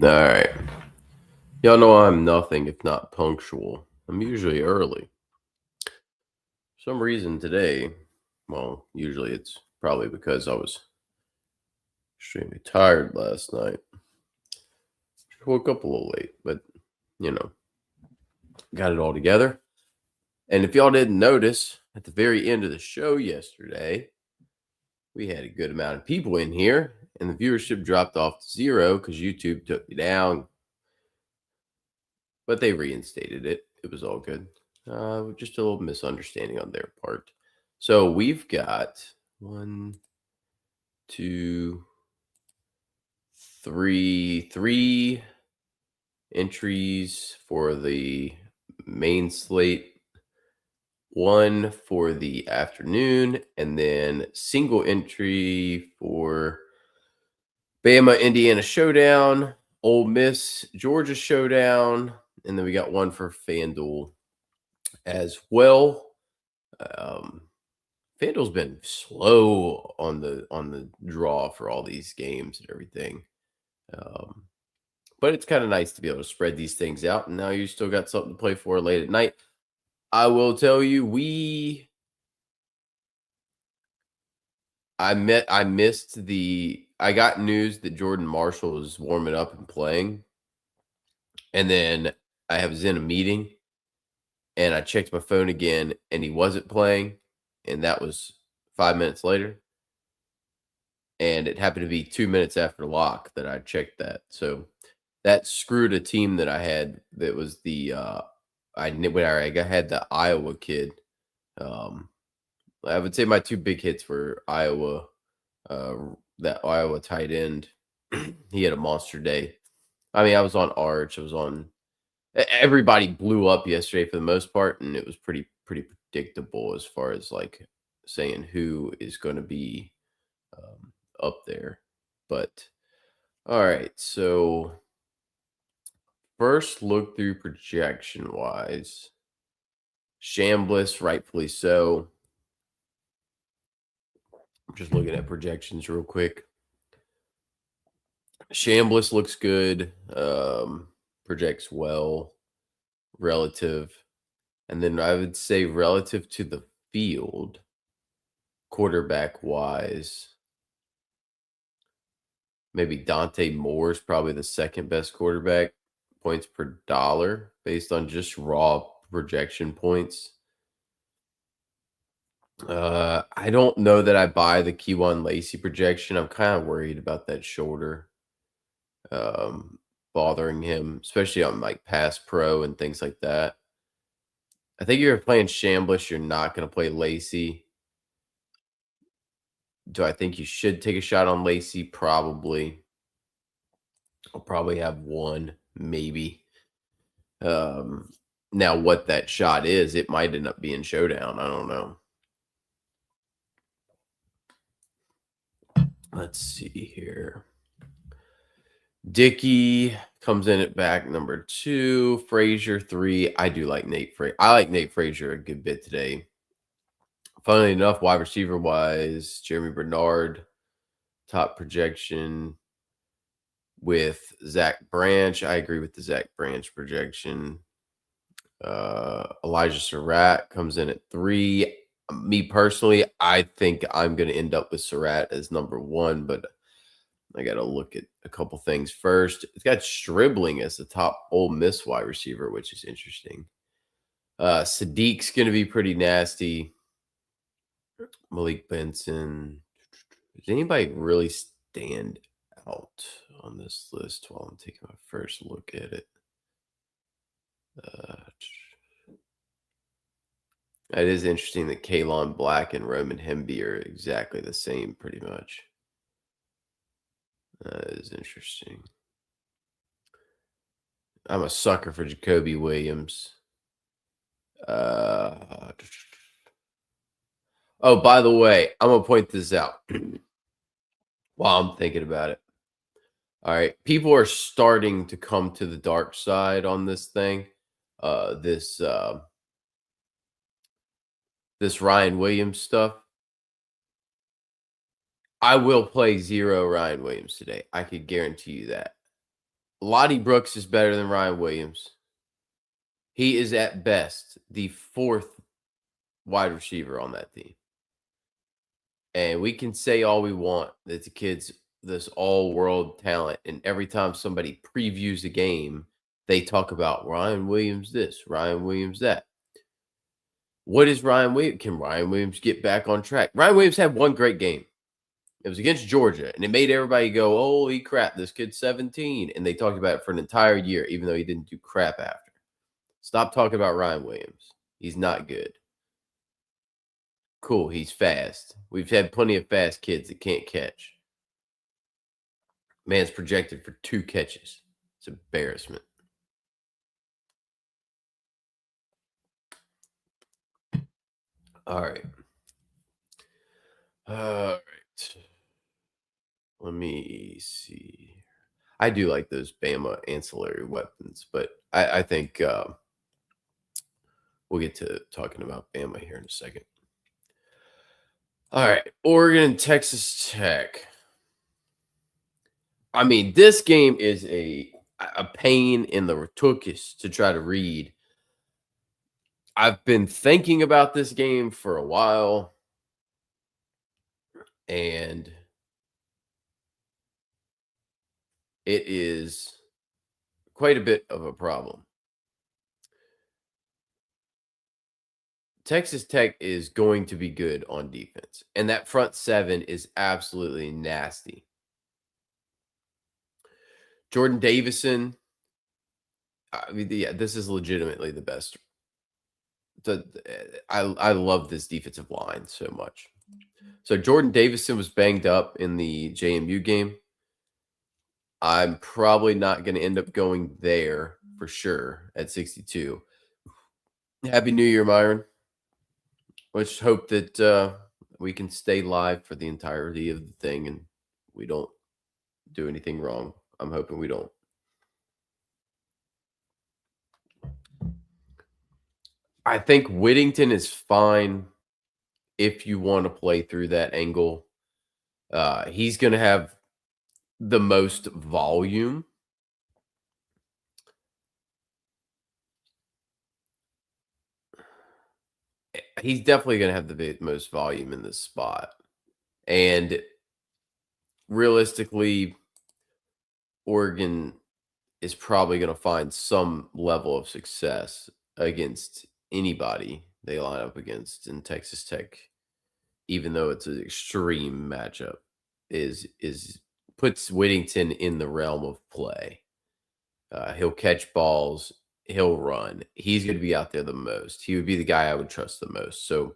All right. Y'all know I'm nothing if not punctual. I'm usually early. For some reason today, well, usually it's probably because I was extremely tired last night. Woke up a little late, but you know, got it all together. And if y'all didn't notice, at the very end of the show yesterday, we had a good amount of people in here, and the viewership dropped off to zero because YouTube took me down. But they reinstated it. It was all good. Just a little misunderstanding on their part. So we've got one, two, three entries for the main slate, one for the afternoon, and then single entry for Bama Indiana showdown, Ole Miss Georgia showdown, and then we got one for FanDuel as well. Um, FanDuel's been slow on the draw for all these games and everything. Um, but it's kind of nice to be able to spread these things out. And now you still got something to play for late at night. I will tell you, I got news that Jordan Marshall was warming up and playing. And then I was in a meeting and I checked my phone again and he wasn't playing. And that was 5 minutes later. And it happened to be 2 minutes after lock that I checked that. So that screwed a team that I had that was I had the Iowa kid. Um, I would say my two big hits were Iowa, that Iowa tight end. He had a monster day. I mean, I was on Arch. I was on. Everybody blew up yesterday for the most part, and it was pretty predictable as far as like saying who is going to be up there. But all right, so first look through projection wise, Shambliss, rightfully so. I'm just looking at projections real quick. Shambliss looks good, projects well relative. And then I would say relative to the field, quarterback wise, maybe Dante Moore is probably the second best quarterback points per dollar based on just raw projection points. I don't know that I buy the Keywan Lacey projection. I'm kind of worried about that shoulder bothering him, especially on like pass pro and things like that. I think you're playing Shambliss, you're not going to play Lacey. Do I think you should take a shot on Lacey? Probably. I'll probably have one, maybe. Um, Now, what that shot is, it might end up being showdown. I don't know. Let's see here. Dickey comes in at back number 2. Frazier 3. I do like Nate Frazier. I like Nate Frazier a good bit today. Funnily enough, wide receiver wise, Jeremy Bernard, top projection with Zach Branch. I agree with the Zach Branch projection. Elijah Surratt comes in at 3. Me personally, I think I'm going to end up with Surratt as number 1, but I got to look at a couple things first. It's got Stribling as the top Ole Miss wide receiver, which is interesting. Sadiq's going to be pretty nasty. Malik Benson. Does anybody really stand out on this list while I'm taking my first look at it? It is interesting that Kalon Black and Roman Hemby are exactly the same, pretty much. That is interesting. I'm a sucker for Jacoby Williams. Oh, by the way, I'm going to point this out while I'm thinking about it. All right. People are starting to come to the dark side on this thing. This Ryan Williams stuff. I will play 0 Ryan Williams today. I could guarantee you that. Lottie Brooks is better than Ryan Williams. He is at best the 4th wide receiver on that team. And we can say all we want that the kid's this all-world talent, and every time somebody previews a game, they talk about Ryan Williams this, Ryan Williams that. What is Ryan Williams? Can Ryan Williams get back on track? Ryan Williams had one great game. It was against Georgia, and it made everybody go, "Holy crap, this kid's 17." And they talked about it for an entire year, even though he didn't do crap after. Stop talking about Ryan Williams. He's not good. Cool, he's fast. We've had plenty of fast kids that can't catch. Man's projected for 2 catches. It's embarrassment. All right. All right. Let me see. I do like those Bama ancillary weapons, but I think we'll get to talking about Bama here in a second. All right. Oregon, Texas Tech. I mean, this game is a pain in the tuchus to try to read. I've been thinking about this game for a while, and it is quite a bit of a problem. Texas Tech is going to be good on defense, and that front 7 is absolutely nasty. Jordan Davison, I mean, yeah, this is legitimately the best. I love this defensive line so much. So Jordan Davison was banged up in the JMU game. I'm probably not going to end up going there for sure at 62. Happy New Year, Myron. Let's hope that we can stay live for the entirety of the thing and we don't do anything wrong. I'm hoping we don't. I think Whittington is fine if you want to play through that angle. He's going to have the most volume. He's definitely going to have the most volume in this spot. And realistically, Oregon is probably going to find some level of success against anybody they line up against in Texas Tech, even though it's an extreme matchup, is puts Whittington in the realm of play. He'll catch balls, he'll run. He's going to be out there the most. He would be the guy I would trust the most. So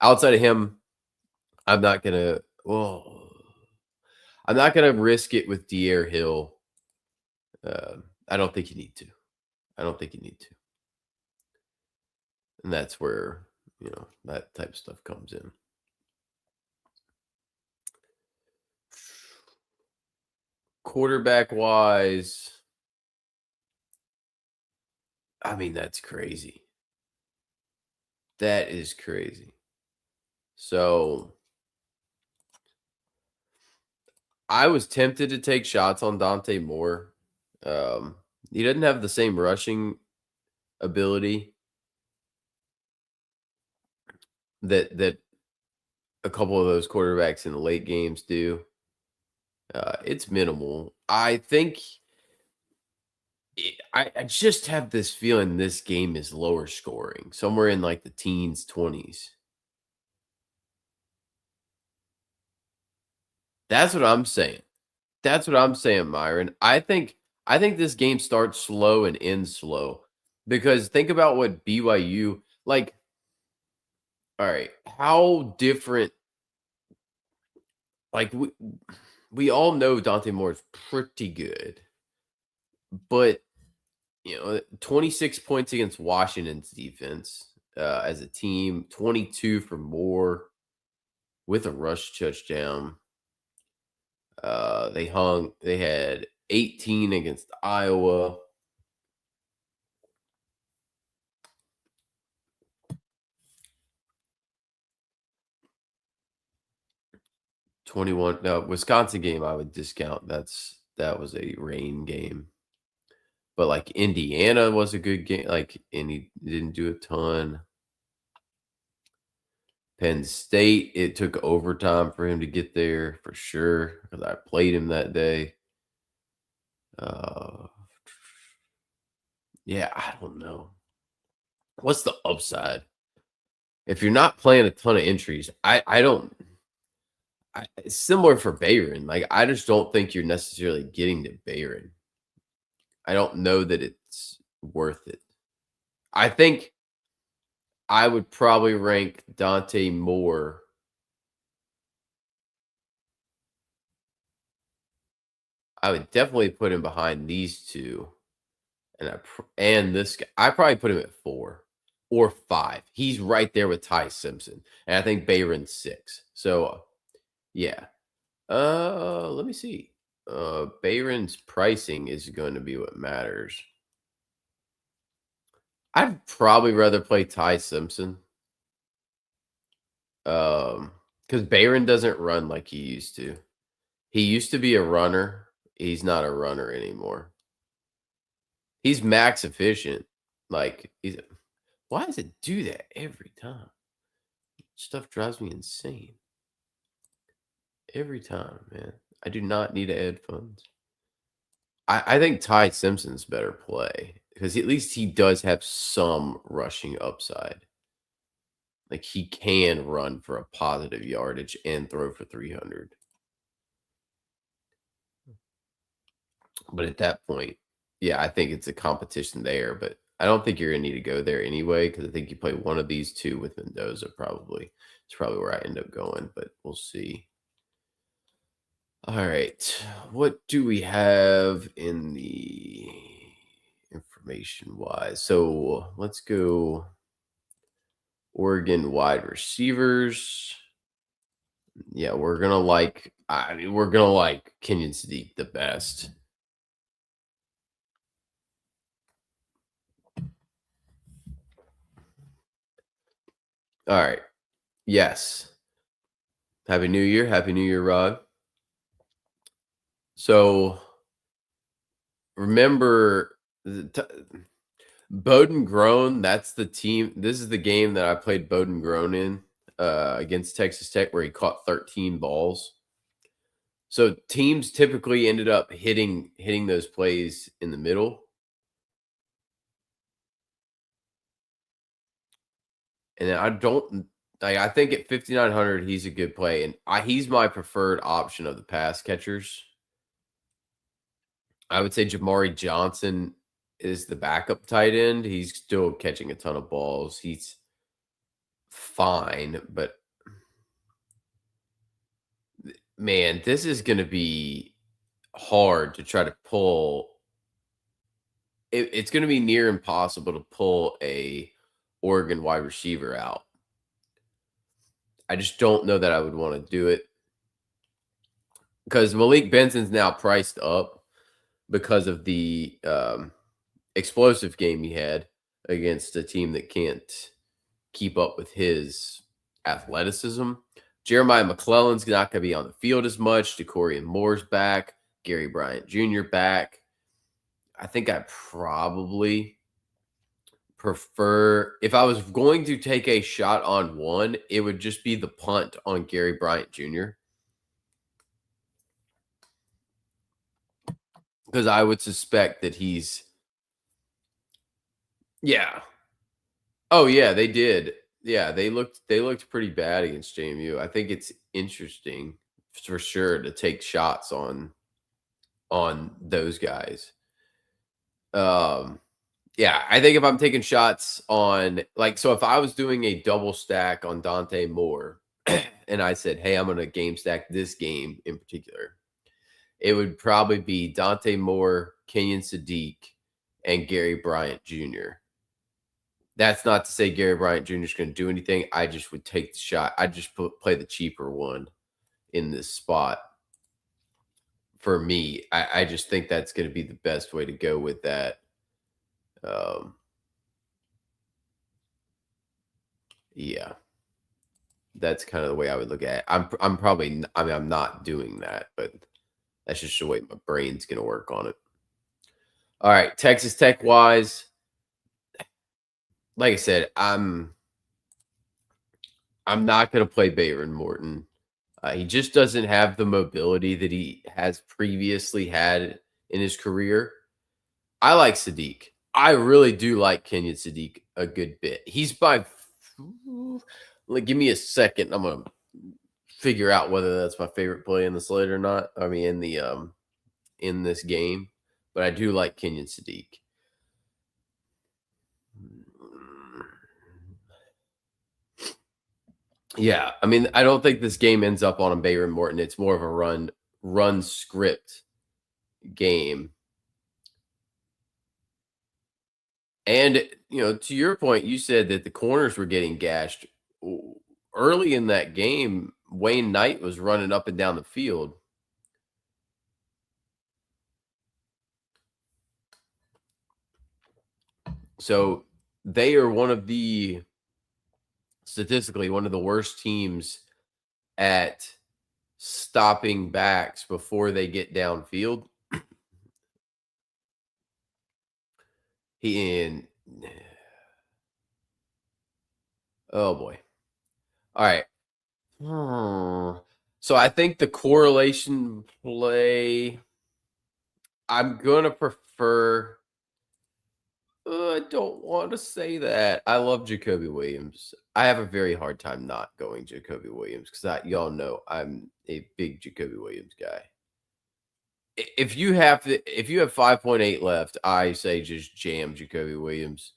outside of him, I'm not gonna. Well, I'm not gonna risk it with De'Aaron Hill. I don't think you need to. I don't think you need to. And that's where, that type of stuff comes in. Quarterback wise, I mean, that's crazy. That is crazy. So I was tempted to take shots on Dante Moore. He doesn't have the same rushing ability that a couple of those quarterbacks in the late games do. It's minimal. I think I just have this feeling this game is lower scoring, somewhere in like the teens, 20s. That's what I'm saying. That's what I'm saying, Myron. I think this game starts slow and ends slow because think about what BYU like. All right, how different? Like we all know Dante Moore is pretty good, but 26 points against Washington's defense as a team, 22 for Moore with a rush touchdown. They had 18 against Iowa. '21. No, Wisconsin game I would discount. That was a rain game. But, like, Indiana was a good game, like, and he didn't do a ton. Penn State, it took overtime for him to get there for sure because I played him that day. Uh, yeah, I don't know. What's the upside? If you're not playing a ton of entries, I don't it's similar for Bayern, like, I just don't think you're necessarily getting to Bayern. I don't know that it's worth it. I think I would probably rank Dante Moore. I would definitely put him behind these 2, and this guy. I probably put him at 4 or 5. He's right there with Ty Simpson, and I think Bayron's 6. So, yeah. Let me see. Bayron's pricing is going to be what matters. I'd probably rather play Ty Simpson. Because Bayron doesn't run like he used to. He used to be a runner. He's not a runner anymore. He's max efficient. Like he's why does it do that every time? Stuff drives me insane. Every time, man. I do not need to add funds. I think Ty Simpson's better play because at least he does have some rushing upside. Like he can run for a positive yardage and throw for 300. But at that point, yeah, I think it's a competition there. But I don't think you're gonna need to go there anyway because I think you play one of these 2 with Mendoza. Probably it's probably where I end up going, but we'll see. All right, what do we have in the information wise? So let's go Oregon wide receivers. Yeah, we're gonna like Kenyon Sadiq the best. All right. Yes. Happy New Year. Happy New Year, Rod. So remember Bowden Grown, that's the team. This is the game that I played Bowden Grown in against Texas Tech where he caught 13 balls. So teams typically ended up hitting those plays in the middle. And I don't like I think at 5,900 he's a good play and he's my preferred option of the pass catchers. I would say Jamari Johnson is the backup tight end. He's still catching a ton of balls. He's fine, but man, this is going to be hard to try to pull. It's going to be near impossible to pull a Oregon wide receiver out. I just don't know that I would want to do it because Malik Benson's now priced up because of the explosive game he had against a team that can't keep up with his athleticism. Jeremiah McClellan's not going to be on the field as much. DeCorian Moore's back. Gary Bryant Jr. back. I think I probably prefer, if I was going to take a shot on one, it would just be the punt on Gary Bryant Jr. Because I would suspect that he's, yeah. Oh yeah, they did. Yeah, they looked pretty bad against JMU. I think it's interesting for sure to take shots on those guys. Um yeah, I think if I'm taking shots on like so if I was doing a double stack on Dante Moore and I said, "Hey, I'm going to game stack this game in particular." It would probably be Dante Moore, Kenyon Sadiq, and Gary Bryant Jr. That's not to say Gary Bryant Jr. is going to do anything. I just would take the shot. I just play the cheaper one in this spot. For me, I just think that's going to be the best way to go with that. Um, yeah, that's kind of the way I would look at it. I'm probably I mean I'm not doing that, but that's just the way my brain's going to work on it. All right, Texas Tech wise, like I said, I'm not going to play Bayron Morton. He just doesn't have the mobility that he has previously had in his career. I like Sadiq. I really do like Kenyon Sadiq a good bit. He's by like give me a second. I'm gonna figure out whether that's my favorite play in the slate or not. I mean in this game. But I do like Kenyon Sadiq. Yeah, I mean, I don't think this game ends up on a Bayron Morton. It's more of a run script game. And to your point, you said that the corners were getting gashed. Early in that game, Wayne Knight was running up and down the field. So they are statistically one of the worst teams at stopping backs before they get downfield. He in Oh boy. All right. So I think the correlation play, I'm gonna prefer. I don't want to say that. I love Jacoby Williams. I have a very hard time not going Jacoby Williams because y'all know I'm a big Jacoby Williams guy. If you have 5.8 left, I say just jam Jacoby Williams.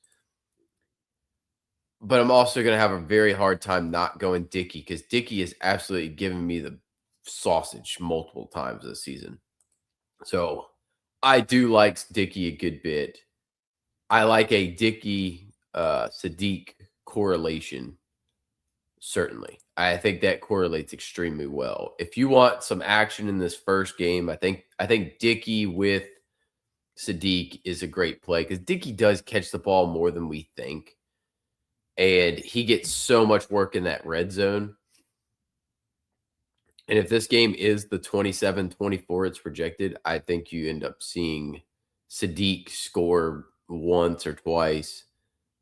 But I'm also going to have a very hard time not going Dickey because Dickey has absolutely given me the sausage multiple times this season. So I do like Dickey a good bit. I like a Dickey Sadiq correlation, certainly. I think that correlates extremely well. If you want some action in this first game, I think Dickey with Sadiq is a great play because Dickey does catch the ball more than we think. And he gets so much work in that red zone. And if this game is the 27-24 it's projected, I think you end up seeing Sadiq score once or twice.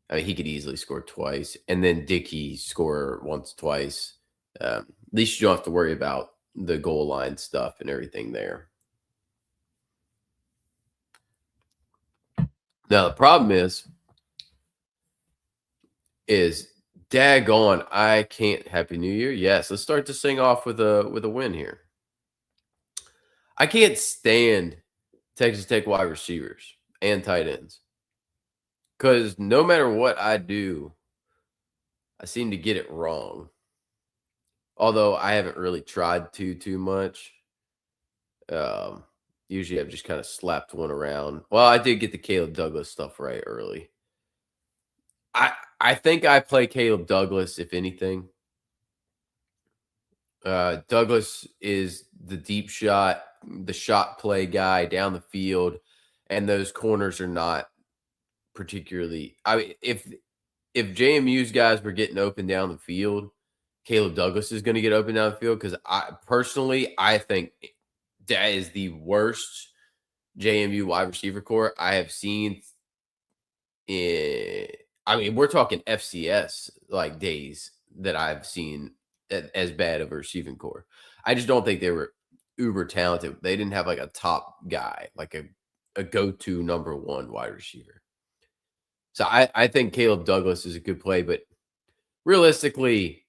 I mean, he could easily score twice, and then Dickey score once, twice. At least you don't have to worry about the goal line stuff and everything there. Now the problem is daggone, I can't. Happy New Year. Yes, let's start this thing off with a win here. I can't stand Texas Tech wide receivers and tight ends because no matter what I do, I seem to get it wrong. Although I haven't really tried too much. Um, Usually I've just kind of slapped one around. Well, I did get the Caleb Douglas stuff right early. I think I play Caleb Douglas if anything. Douglas is the deep shot, the shot play guy down the field, and those corners are not particularly. I mean, if JMU's guys were getting open down the field, Caleb Douglas is going to get open down the field because I think that is the worst JMU wide receiver core I have seen. I mean, we're talking FCS like days that I've seen as bad of a receiving core. I just don't think they were uber talented. They didn't have like a top guy, like a go-to number one wide receiver. So I think Caleb Douglas is a good play, but realistically,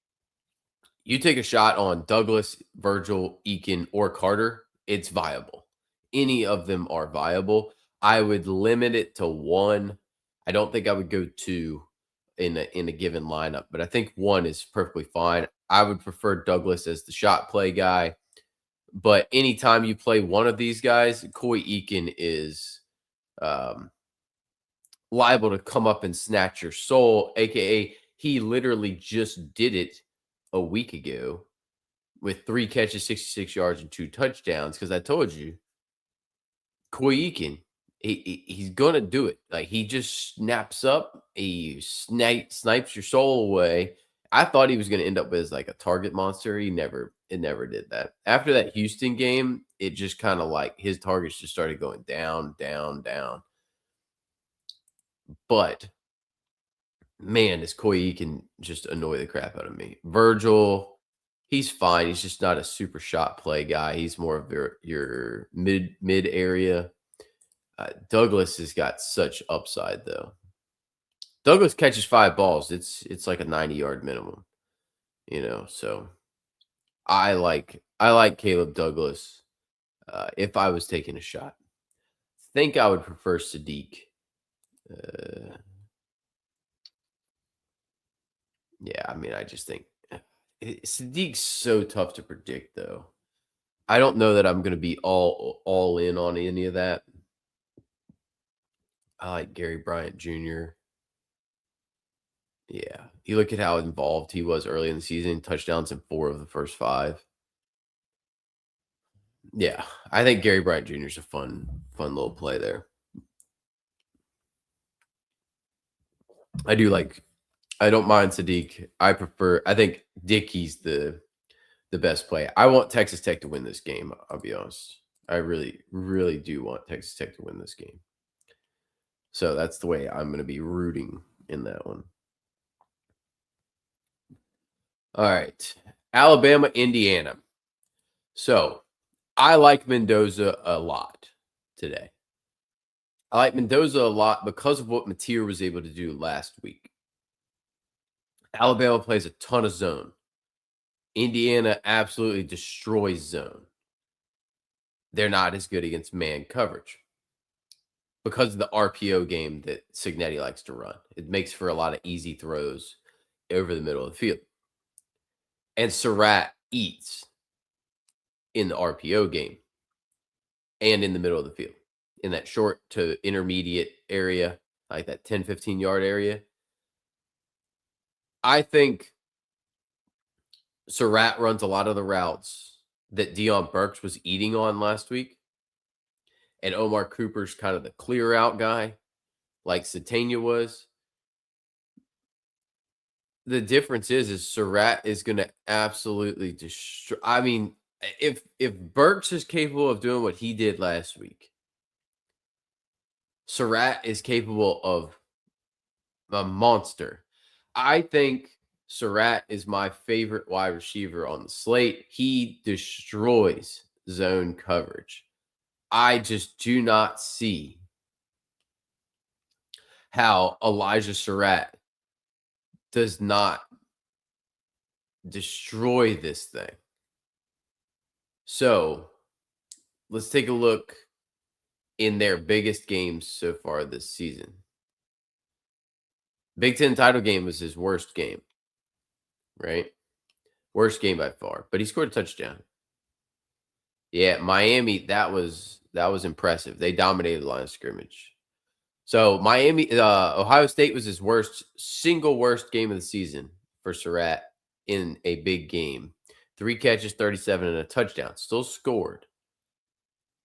you take a shot on Douglas, Virgil, Eakin, or Carter, it's viable. Any of them are viable. I would limit it to one. I don't think I would go two in a given lineup, but I think one is perfectly fine. I would prefer Douglas as the shot play guy, but anytime you play one of these guys, Coy Eakin is liable to come up and snatch your soul, aka he literally just did it a week ago with 3 catches, 66 yards, and 2 touchdowns. Because I told you, Coy Eakin, he's gonna do it. Like he just snaps up, he snipes your soul away. I thought he was gonna end up as like a target monster. It never did that. After that Houston game, it just kind of like his targets just started going down, down, down. but man, this Koyi can just annoy the crap out of me. Virgil, he's fine. He's just not a super shot play guy. He's more of your mid area. Douglas has got such upside though. Douglas catches 5 balls. It's like a 90-yard minimum, So I like Caleb Douglas. If I was taking a shot, think I would prefer Sadiq. Uh, yeah, I mean, I just think Sadiq's so tough to predict, though. I don't know that I'm going to be all in on any of that. I like Gary Bryant Jr. Yeah, you look at how involved he was early in the season. Touchdowns in 4 of the first 5. Yeah, I think Gary Bryant Jr. is a fun little play there. I do like. I don't mind Sadiq. I think Dickey's the best play. I want Texas Tech to win this game. I'll be honest. I really, really do want Texas Tech to win this game. So that's the way I'm going to be rooting in that one. All right. Alabama, Indiana. So I like Mendoza a lot today. I like Mendoza a lot because of what Mateer was able to do last week. Alabama plays a ton of zone. Indiana absolutely destroys zone. They're not as good against man coverage because of the RPO game that Cignetti likes to run. It makes for a lot of easy throws over the middle of the field. And Surratt eats in the RPO game and in the middle of the field, in that short to intermediate area, like that 10, 15-yard area. I think Surratt runs a lot of the routes that Deion Burks was eating on last week. And Omar Cooper's kind of the clear out guy, like Satania was. The difference is Surratt is going to absolutely destroy. I mean, if Burks is capable of doing what he did last week, Surratt is capable of a monster. I think Surratt is my favorite wide receiver on the slate. He destroys zone coverage. I just do not see how Elijah Surratt does not destroy this thing. So let's take a look in their biggest games so far this season. Big Ten title game was his worst game, right? Worst game by far, but he scored a touchdown. Yeah, Miami, that was impressive. They dominated the line of scrimmage. So Miami, Ohio State was his single worst game of the season for Surratt in a big game. 3 catches, 37, and a touchdown. Still scored.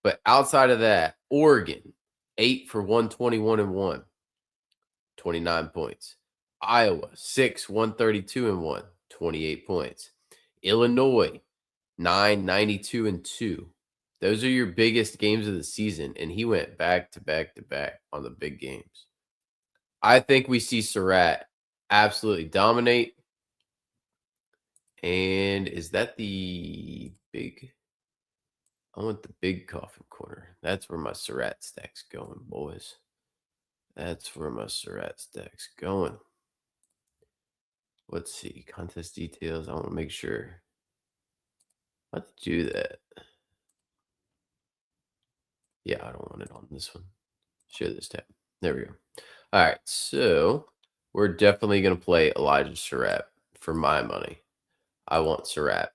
But outside of that, Oregon, 8 for 121 and 1, 29 points. Iowa, 6, 132 and 1, 28 points. Illinois, 9, 92 and 2. Those are your biggest games of the season, and he went back to back to back on the big games. I think we see Surratt absolutely dominate. And is that the big? I want the big coffin corner. That's where my Surratt stack's going, boys. That's where my Surratt stack's going. Let's see. Contest details. I want to make sure. Let's do that. Yeah, I don't want it on this one. Share this tab. There we go. All right. So we're definitely going to play Elijah Surratt for my money. I want Surratt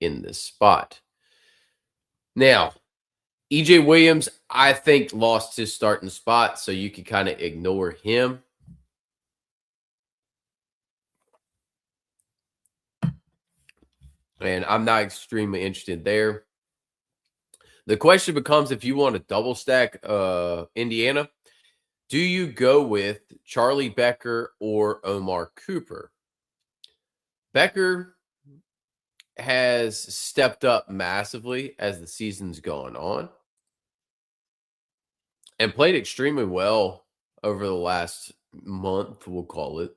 in this spot. Now, EJ Williams, I think, lost his starting spot, so you can kind of ignore him. And I'm not extremely interested there. The question becomes, if you want to double stack Indiana, do you go with Charlie Becker or Omar Cooper? Becker has stepped up massively as the season's gone on and played extremely well over the last month, we'll call it,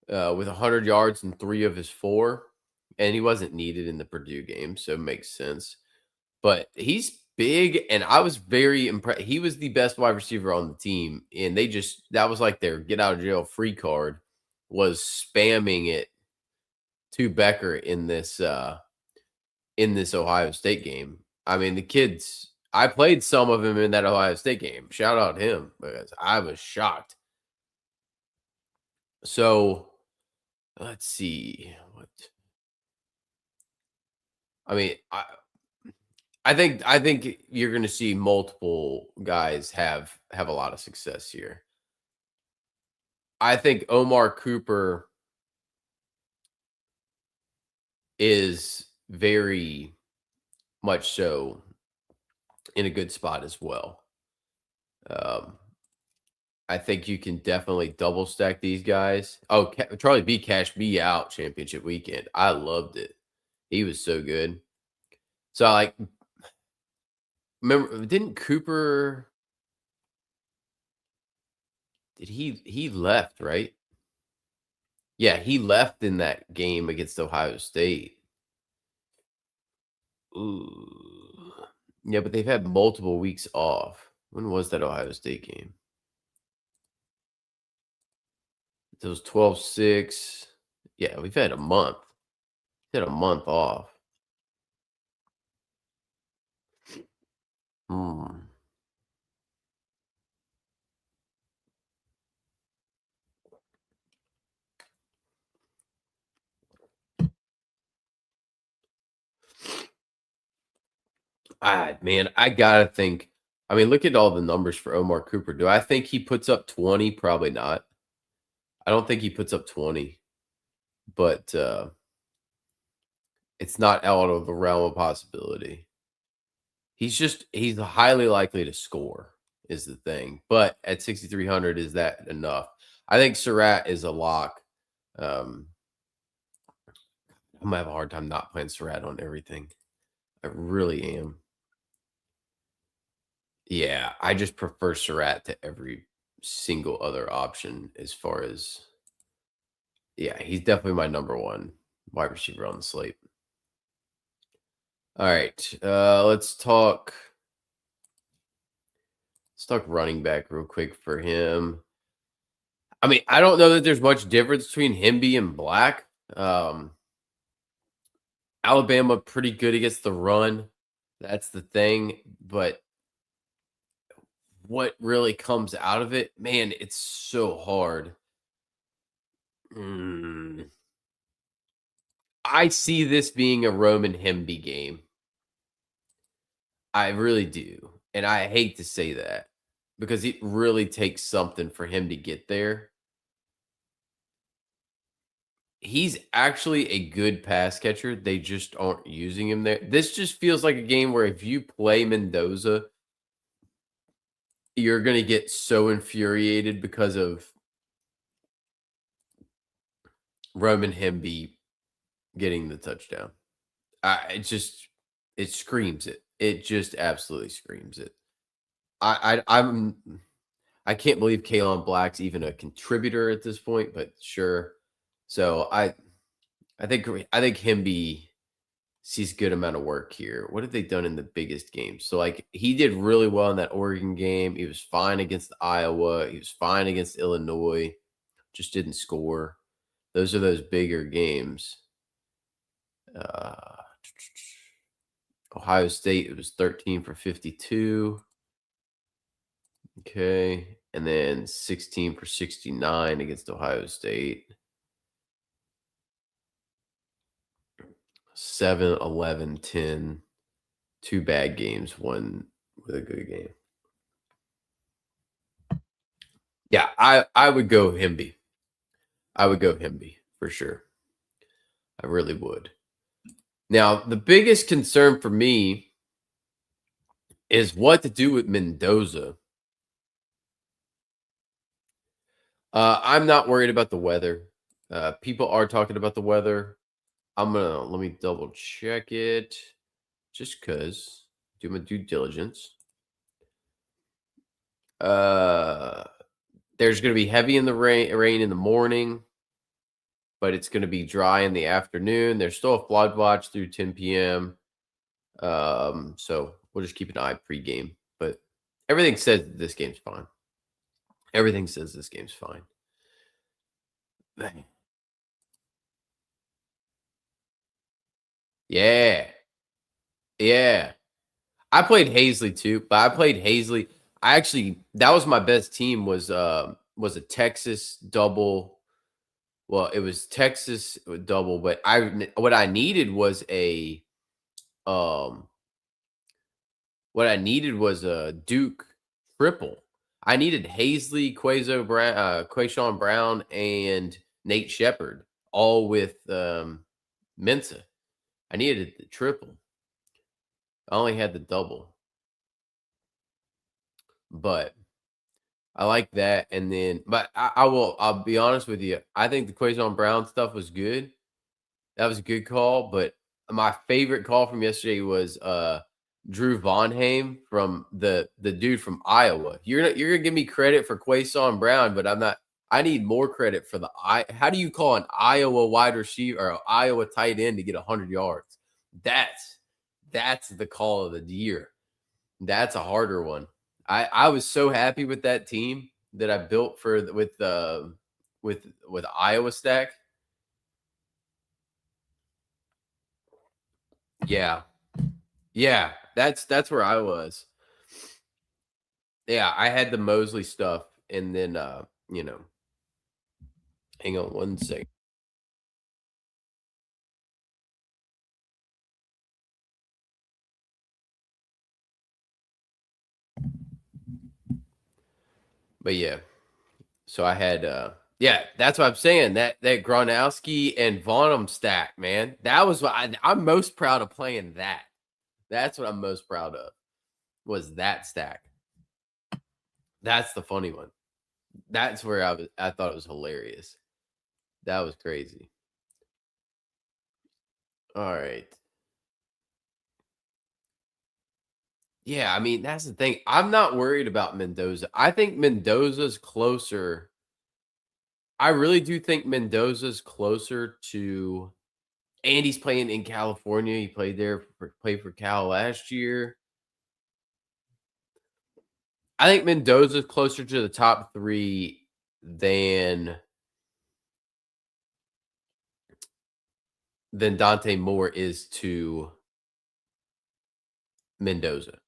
with 100 yards in 3 of his 4, and he wasn't needed in the Purdue game, so it makes sense. But he's big, and I was very impressed. He was the best wide receiver on the team, and they just that was like their get out of jail free card, was spamming it to Becker in this Ohio State game. I mean, the kids I played some of him in that Ohio State game. Shout out him because I was shocked. So, let's see what I mean, I think you're going to see multiple guys have a lot of success here. I think Omar Cooper is very much so in a good spot as well. Um, I think you can definitely double stack these guys. Oh, Charlie B cashed me out championship weekend. I loved it. He was so good. So, like, remember, didn't Cooper? Did he left, right? Yeah, he left in that game against Ohio State. Ooh. Yeah, but they've had multiple weeks off. When was that Ohio State game? It was 12-6. Yeah, we've had a month. We've had a month off. Hmm. Man, I gotta think. I mean, look at all the numbers for Omar Cooper. Do I think he puts up 20? Probably not. I don't think he puts up 20, but it's not out of the realm of possibility. He's highly likely to score is the thing. But at 6,300, is that enough? I think Surratt is a lock. Um, I'm gonna have a hard time not playing Surratt on everything. I really am. Yeah, I just prefer Surratt to every single other option as far as yeah, he's definitely my number one wide receiver on the slate. All right. Let's talk running back real quick for him. I mean, I don't know that there's much difference between Himby and Black. Um, Alabama pretty good against the run. That's the thing. But what really comes out of it, man, it's so hard. Mm, I see this being a Roman Himby game. I really do. And I hate to say that because it really takes something for him to get there. He's actually a good pass catcher. They just aren't using him there. This just feels like a game where if you play Mendoza, you're going to get so infuriated because of Roman Hemby getting the touchdown. It screams it. It just absolutely screams it. I can't believe Kalen Black's even a contributor at this point, but sure. So I think Hemby sees good amount of work here. What have they done in the biggest games? So like he did really well in that Oregon game. He was fine against Iowa. He was fine against Illinois. Just didn't score. Those are those bigger games. Uh, Ohio State, it was 13 for 52. Okay. And then 16 for 69 against Ohio State. 7, 11, 10. Two bad games, one with a good game. Yeah, I would go Himby. I would go Himby for sure. I really would. Now, the biggest concern for me is what to do with Mendoza. I'm not worried about the weather. People are talking about the weather. Let me double check it just because do my due diligence. Uh, There's gonna be heavy in the rain in the morning, but it's gonna be dry in the afternoon. There's still a flood watch through 10 p.m. So we'll just keep an eye pregame. But everything says that this game's fine. Everything says this game's fine. Dang. Yeah. Yeah. I played Hazley too, but I played Hazley. I actually that was my best team was a Texas double. Well, it was Texas double, but what I needed was um a Duke triple. I needed Hazley, Quayshawn Brown, and Nate Shepard, all with Mensa. I needed the triple. I only had the double, but I like that. And then, but I'll be honest with you. I think the Quayshawn Brown stuff was good. That was a good call. But my favorite call from yesterday was Drew Vonheim from the dude from Iowa. You're gonna give me credit for Quayshawn Brown, but I'm not. I need more credit for the I. How do you call an Iowa wide receiver or Iowa tight end to get 100 yards? That's that's the call of the year. That's a harder one. I was so happy with that team that I built for with Iowa Stack. Yeah. Yeah, that's where I was. Yeah, I had the Mosley stuff and then hang on one second. But yeah, so I had yeah, that's what I'm saying. That Gronowski and Vonham stack, man. That was what I'm most proud of playing that. That's what I'm most proud of was that stack. That's the funny one. That's where I thought it was hilarious. That was crazy. All right. Yeah, I mean, that's the thing. I'm not worried about Mendoza. I think Mendoza's closer. I really do think Mendoza's closer to and he's playing in California. He played for Cal last year. I think Mendoza's closer to the top 3 than Dante Moore is to Mendoza,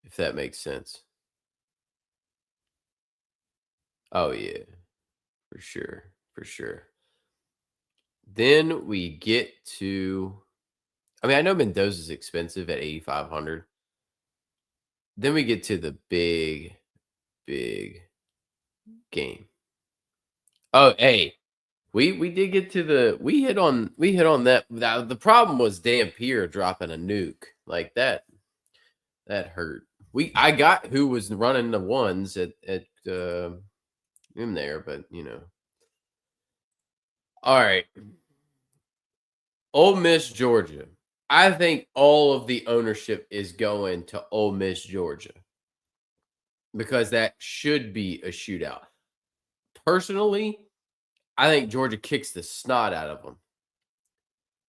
if that makes sense. Oh yeah, for sure. For sure. Then we get to I mean, I know Mendoza's expensive at 8,500. Then we get to the big game. Oh, hey, we did get to the we hit on that. The problem was Dampier dropping a nuke like that. That hurt. I got who was running the ones at in there, but All right, Ole Miss, Georgia. I think all of the ownership is going to Ole Miss, Georgia because that should be a shootout. Personally, I think Georgia kicks the snot out of them.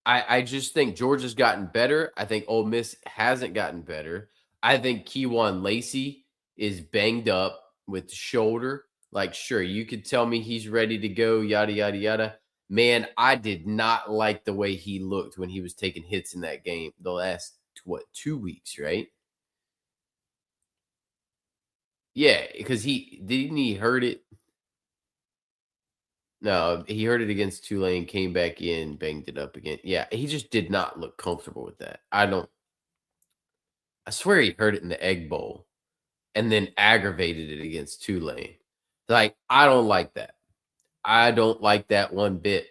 I just think Georgia's gotten better. I think Ole Miss hasn't gotten better. I think Keywan Lacey is banged up with the shoulder. Like, sure, you could tell me he's ready to go, yada, yada, yada. Man, I did not like the way he looked when he was taking hits in that game the last, what, 2 weeks, right? Yeah, because he hurt it. No, he hurt it against Tulane, came back in, banged it up again. Yeah, he just did not look comfortable with that. I swear he hurt it in the Egg Bowl and then aggravated it against Tulane. Like, I don't like that. I don't like that one bit.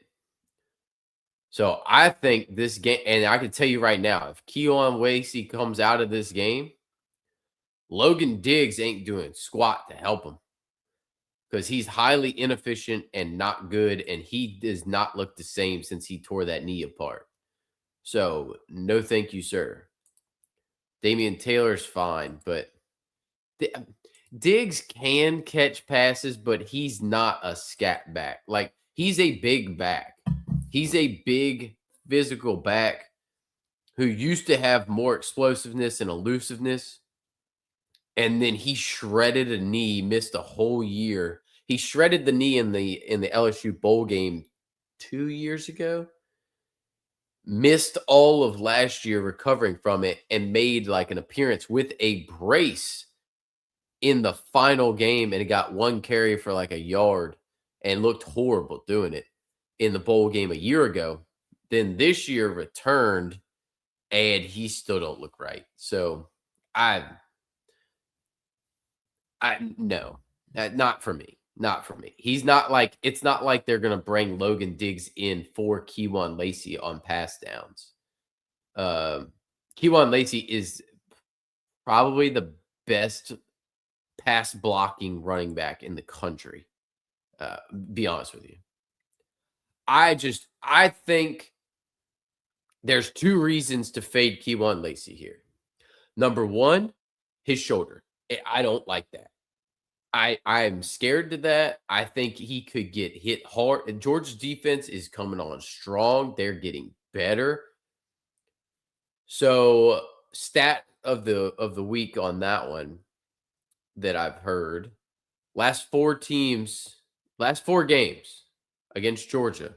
So I think this game, and I can tell you right now, if Keon Wasey comes out of this game, Logan Diggs ain't doing squat to help him because he's highly inefficient and not good, and he does not look the same since he tore that knee apart. So no, thank you, sir. Damian Taylor's fine, but Diggs can catch passes, but he's not a scat back. Like, he's a big back. He's a big physical back who used to have more explosiveness and elusiveness. And then he shredded a knee, missed a whole year. He shredded the knee in the LSU bowl game 2 years ago, missed all of last year recovering from it, and made like an appearance with a brace in the final game, and it got one carry for like a yard and looked horrible doing it in the bowl game a year ago. Then this year returned and he still don't look right. So I no, not for me. Not for me. He's not like it's not like they're gonna bring Logan Diggs in for Keywan Lacey on pass downs. Um, Keywan Lacey is probably the best pass blocking running back in the country. Be honest with you. I think there's two reasons to fade Keywan Lacey here. Number one, his shoulder. I don't like that. I'm scared to that. I think he could get hit hard. And Georgia's defense is coming on strong. They're getting better. So, stat of the week on that one that I've heard. Last four games against Georgia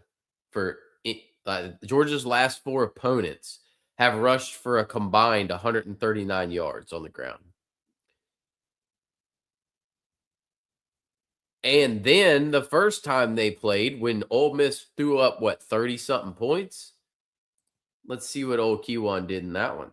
for Georgia's last four opponents have rushed for a combined 139 yards on the ground. And then the first time they played, when Ole Miss threw up, what, 30 something points? Let's see what old Keywan did in that one.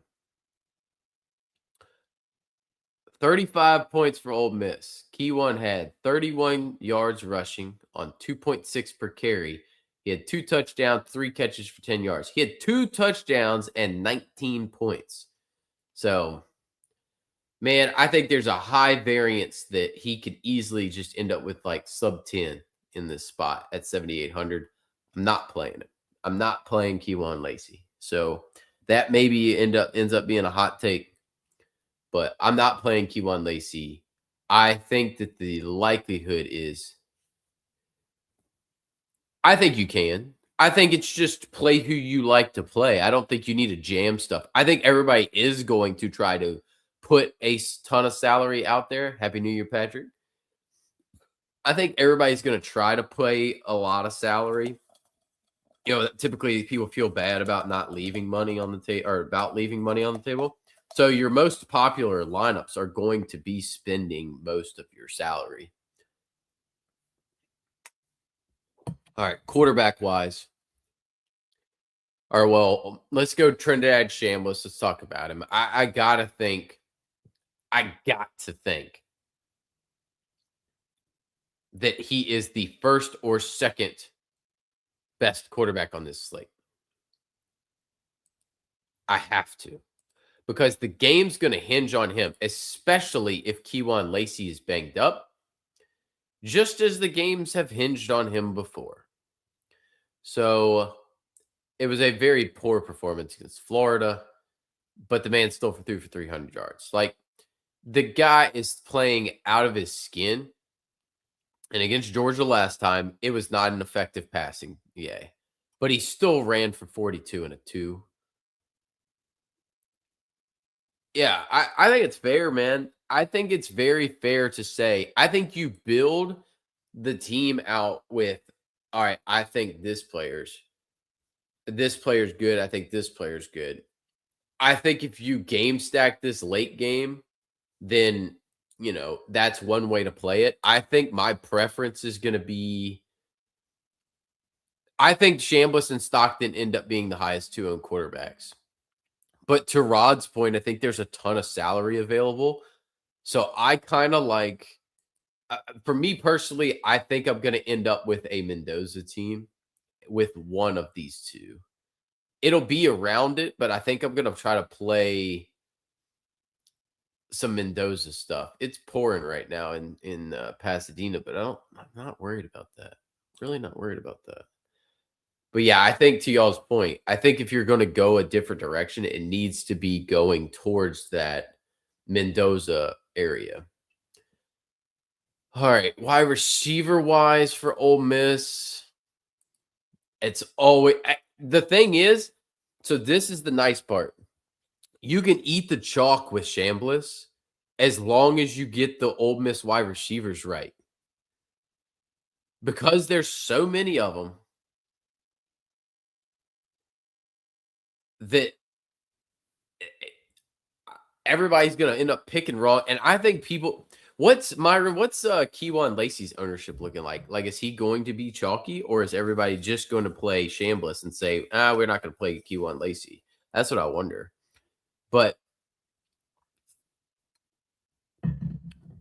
35 points for Ole Miss. Keywan had 31 yards rushing on 2.6 per carry. He had 2 touchdowns, 3 catches for 10 yards. He had 2 touchdowns and 19 points. So, man, I think there's a high variance that he could easily just end up with like sub 10 in this spot at 7,800. I'm not playing it. I'm not playing Keywan Lacey. So that maybe ends up being a hot take, but I'm not playing Keywan Lacey. I think that the likelihood is I think you can. I think it's just play who you like to play. I don't think you need to jam stuff. I think everybody is going to try to put a ton of salary out there. Happy New Year, Patrick. I think everybody's going to try to play a lot of salary. Typically people feel bad about not leaving money on the table or about leaving money on the table. So your most popular lineups are going to be spending most of your salary. All right, quarterback wise. All right, well, let's go Trinidad Shambliss. Let's talk about him. I got to think that he is the first or second best quarterback on this slate. I have to. Because the game's going to hinge on him, especially if Keywan Lacey is banged up, just as the games have hinged on him before. So it was a very poor performance against Florida, but the man still threw for 300 yards. Like, the guy is playing out of his skin. And against Georgia last time, it was not an effective passing. Yeah. But he still ran for 42 and a 2. Yeah, I think it's fair, man. I think it's very fair to say, I think you build the team out with, all right, I think this player's good. I think this player's good. I think if you game stack this late game, then, that's one way to play it. I think my preference is going to be, I think Shambliss and Stockton end up being the highest two owned quarterbacks. But to Rod's point, I think there's a ton of salary available. So I kind of like, for me personally, I think I'm going to end up with a Mendoza team with one of these two. It'll be around it, but I think I'm going to try to play some Mendoza stuff. It's pouring right now in Pasadena, but I'm not worried about that. Really not worried about that. But yeah, I think to y'all's point, I think if you're going to go a different direction, it needs to be going towards that Mendoza area. All right, wide receiver wise for Ole Miss, it's always the thing is. So this is the nice part. You can eat the chalk with Chambliss as long as you get the Ole Miss wide receivers right, because there's so many of them that everybody's gonna end up picking wrong. And I think people, what's Myron? What's Keywan Lacey's ownership looking like? Like, is he going to be chalky, or is everybody just going to play Chambliss and say, we're not going to play Keywan Lacey? That's what I wonder. But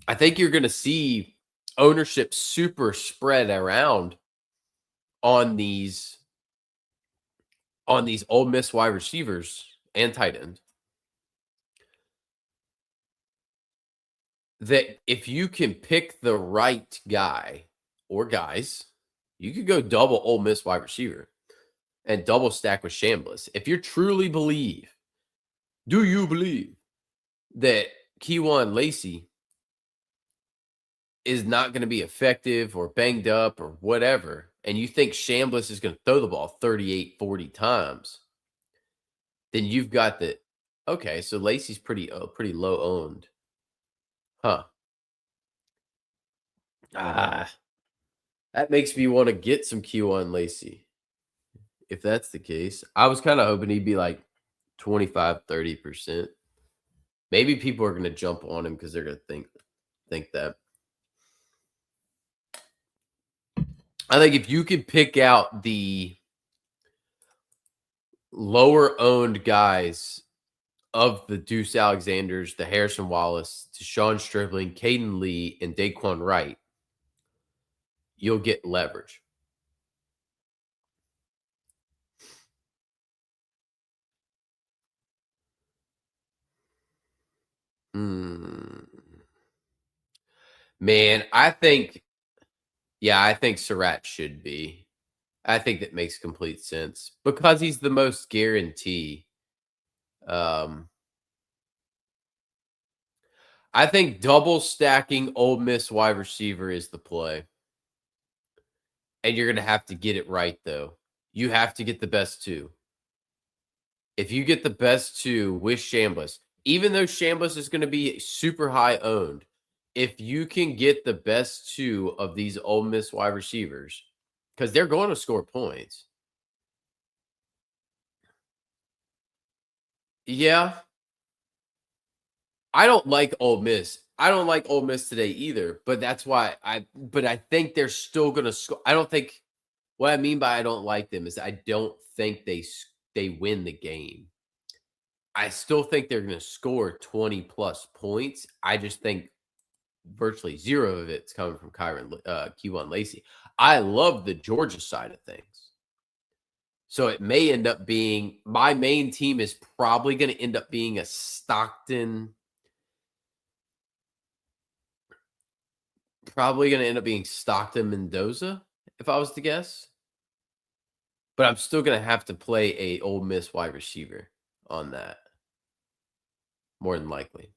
I think you're going to see ownership super spread around on these Ole Miss wide receivers and tight end. That if you can pick the right guy or guys, you could go double Ole Miss wide receiver and double stack with Chambliss. If you truly believe, do you believe that Keywan Lacey is not going to be effective or banged up or whatever, and you think Chambliss is going to throw the ball 38, 40 times, then you've got the okay, so Lacey's pretty low owned. Huh. Ah, that makes me want to get some Q1 Lacey. If that's the case, I was kind of hoping he'd be like 25, 30%. Maybe people are going to jump on him because they're going to think that. I think if you could pick out the lower owned guys of the Deuce Alexanders, the Harrison Wallace, Deshaun Stribling, Caden Lee, and Daquan Wright, you'll get leverage. Hmm. Man, I think Surratt should be. I think that makes complete sense because he's the most guarantee. Um, I think double stacking Ole Miss wide receiver is the play. And you're going to have to get it right, though. You have to get the best two. If you get the best two with Chambliss, even though Chambliss is going to be super high owned, if you can get the best two of these Ole Miss wide receivers, because they're going to score points. Yeah, I don't like Ole Miss. I don't like Ole Miss today either, but that's why but I think they're still going to score. I don't think what I mean by I don't like them is I don't think they win the game. I still think they're going to score 20 plus points. I just think virtually zero of it's coming from Keywan Lacey. I love the Georgia side of things. So it may end up being my main team is probably going to end up being a Stockton. Probably going to end up being Stockton Mendoza, if I was to guess. But I'm still going to have to play a Ole Miss wide receiver on that, more than likely.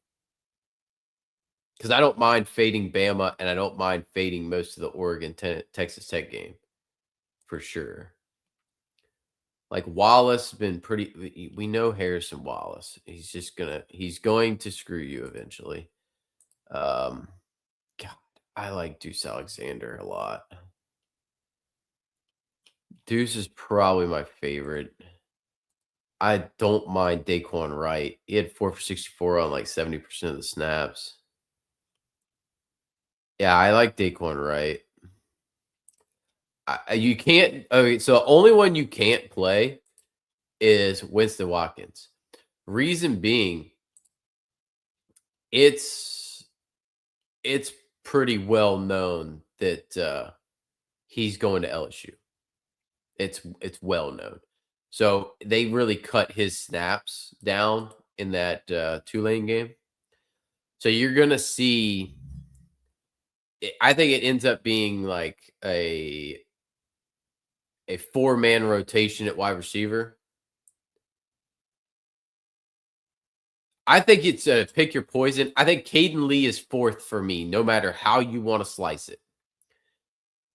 Because I don't mind fading Bama, and I don't mind fading most of the Oregon Texas Tech game, for sure. Like Wallace been pretty. We know Harrison Wallace. He's going to screw you eventually. God, I like Deuce Alexander a lot. Deuce is probably my favorite. I don't mind Daquan Wright. He had 4 for 64 on like 70% of the snaps. Yeah, I like Daquan Wright. You can't. Okay, so the only one you can't play is Winston Watkins. Reason being, it's pretty well known that he's going to LSU. It's well known. So they really cut his snaps down in that Tulane game. So you're gonna see. I think it ends up being like a 4-man rotation at wide receiver. I think it's pick your poison. I think Caden Lee is fourth for me, no matter how you want to slice it,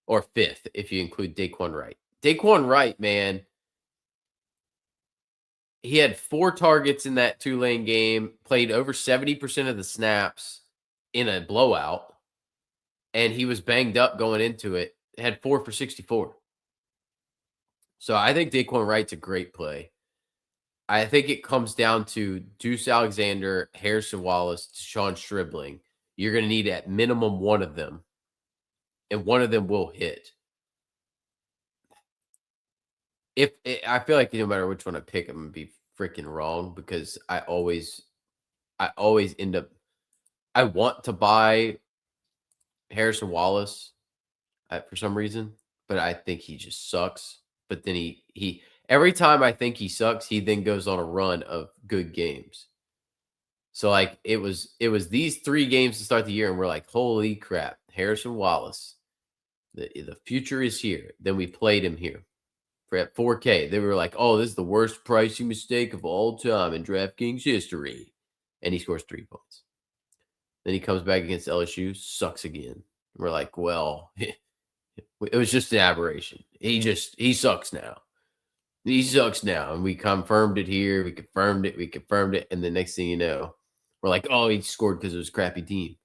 or fifth if you include Daquan Wright. Daquan Wright, man, he had 4 targets in that Tulane game, played over 70% of the snaps in a blowout, and he was banged up going into it. Had 4 for 64. So I think Daquan Wright's a great play. I think it comes down to Deuce Alexander, Harrison Wallace, Deshaun Stribling. You're going to need at minimum one of them, and one of them will hit. I feel like no matter which one I pick, I'm gonna be freaking wrong because I always end up. I want to buy Harrison Wallace for some reason, but I think he just sucks. But then he every time I think he sucks, he then goes on a run of good games. So like it was these 3 games to start the year, and we're like, holy crap, Harrison Wallace, the future is here. Then we played him here for at 4K. They were like, oh, this is the worst pricing mistake of all time in DraftKings history, and he scores 3 points. Then he comes back against LSU, sucks again. We're like, well, it was just an aberration. He sucks now. He sucks now. And we confirmed it here. We confirmed it. And the next thing you know, we're like, oh, he scored because it was a crappy team.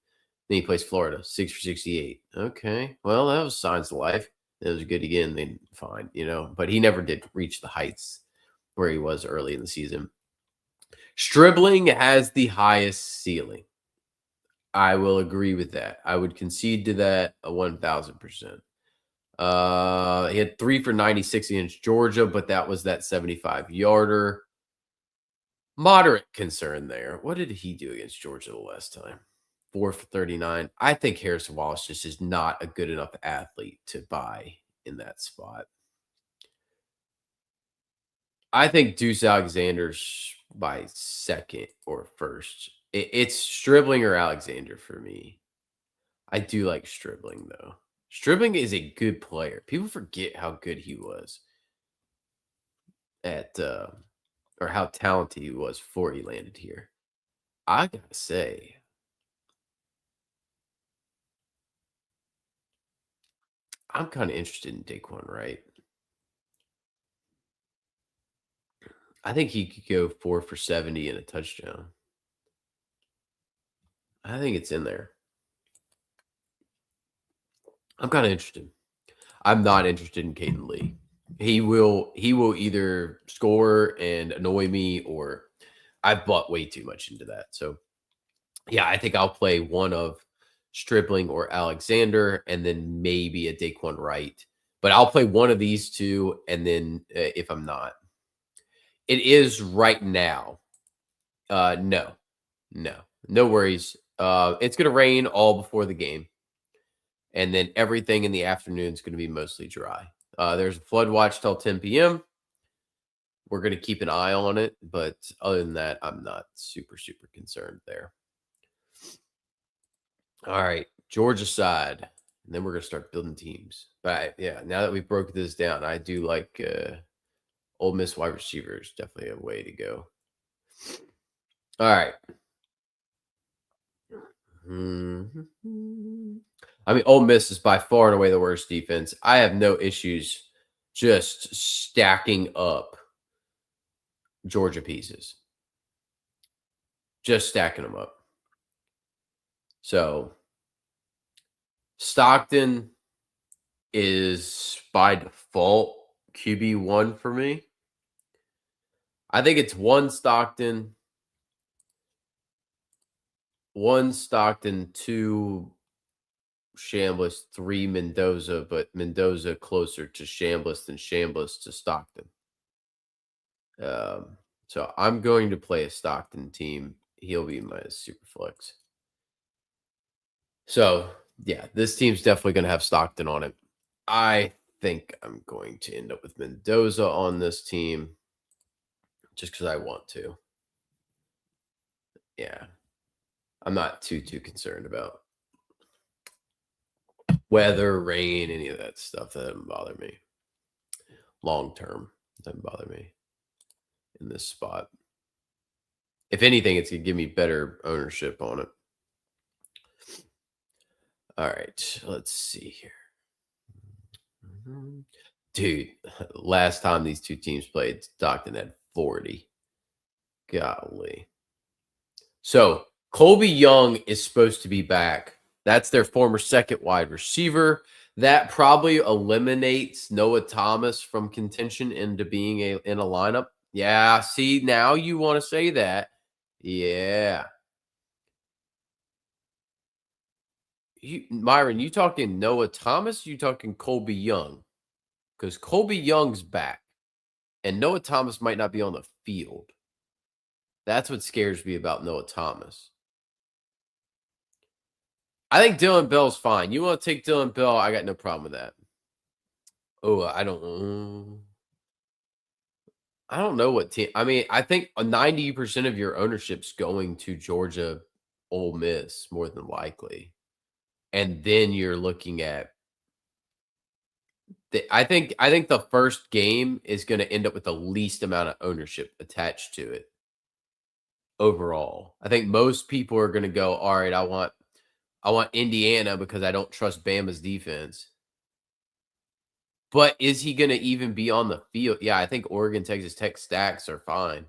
Then he plays Florida, 6 for 68. Okay. Well, that was signs of life. It was good again. Then fine, but he never did reach the heights where he was early in the season. Stribling has the highest ceiling. I will agree with that. I would concede to that 1,000%. He had 3 for 96 against Georgia, but that was that 75-yarder. Moderate concern there. What did he do against Georgia the last time? 4 for 39. I think Harrison Wallace just is not a good enough athlete to buy in that spot. I think Deuce Alexander's by second or first. It's Stribling or Alexander for me. I do like Stribling, though. Stribling is a good player. People forget how good he was or how talented he was before he landed here. I gotta say, I'm kind of interested in Daquan Wright. I think he could go 4 for 70 and a touchdown. I think it's in there. I'm kind of interested. I'm not interested in Caden Lee. He will either score and annoy me, or I've bought way too much into that. So yeah, I think I'll play one of Stripling or Alexander, and then maybe a Daquan Wright. But I'll play one of these two, and then if I'm not, it is right now. No, no worries. It's gonna rain all before the game, and then everything in the afternoon is gonna be mostly dry. There's a flood watch till 10 p.m. We're gonna keep an eye on it, but other than that, I'm not super concerned there. All right, Georgia side, and then we're gonna start building teams. But yeah, now that we broke this down, I do like Ole Miss wide receivers. Definitely a way to go. All right. I mean, Ole Miss is by far and away the worst defense. I have no issues just stacking up Georgia pieces, just stacking them up. So Stockton is by default QB1 for me. I think it's one Stockton, two Chambliss, 3 Mendoza, but Mendoza closer to Chambliss than Chambliss to Stockton. So I'm going to play a Stockton team. He'll be my super flex. So yeah, this team's definitely going to have Stockton on it. I think I'm going to end up with Mendoza on this team just because I want to. Yeah, I'm not too concerned about weather, rain, any of that stuff. That doesn't bother me. Long term, doesn't bother me in this spot. If anything, it's gonna give me better ownership on it. All right, let's see here. Mhm. Dude, last time these two teams played, Stockton had 40. Golly. So Colby Young is supposed to be back. That's their former second wide receiver. That probably eliminates Noah Thomas from contention into being in a lineup. Yeah, see, now you want to say that. Yeah. Myron, you talking Noah Thomas? You talking Colby Young? Because Colby Young's back, and Noah Thomas might not be on the field. That's what scares me about Noah Thomas. I think Dylan Bell's fine. You want to take Dylan Bell? I got no problem with that. Oh, I don't know what team. I mean, I think 90% of your ownership's going to Georgia, Ole Miss more than likely, and then you're looking at I think the first game is going to end up with the least amount of ownership attached to it overall. I think most people are going to go, all right, I want Indiana because I don't trust Bama's defense. But is he going to even be on the field? Yeah, I think Oregon, Texas Tech stacks are fine.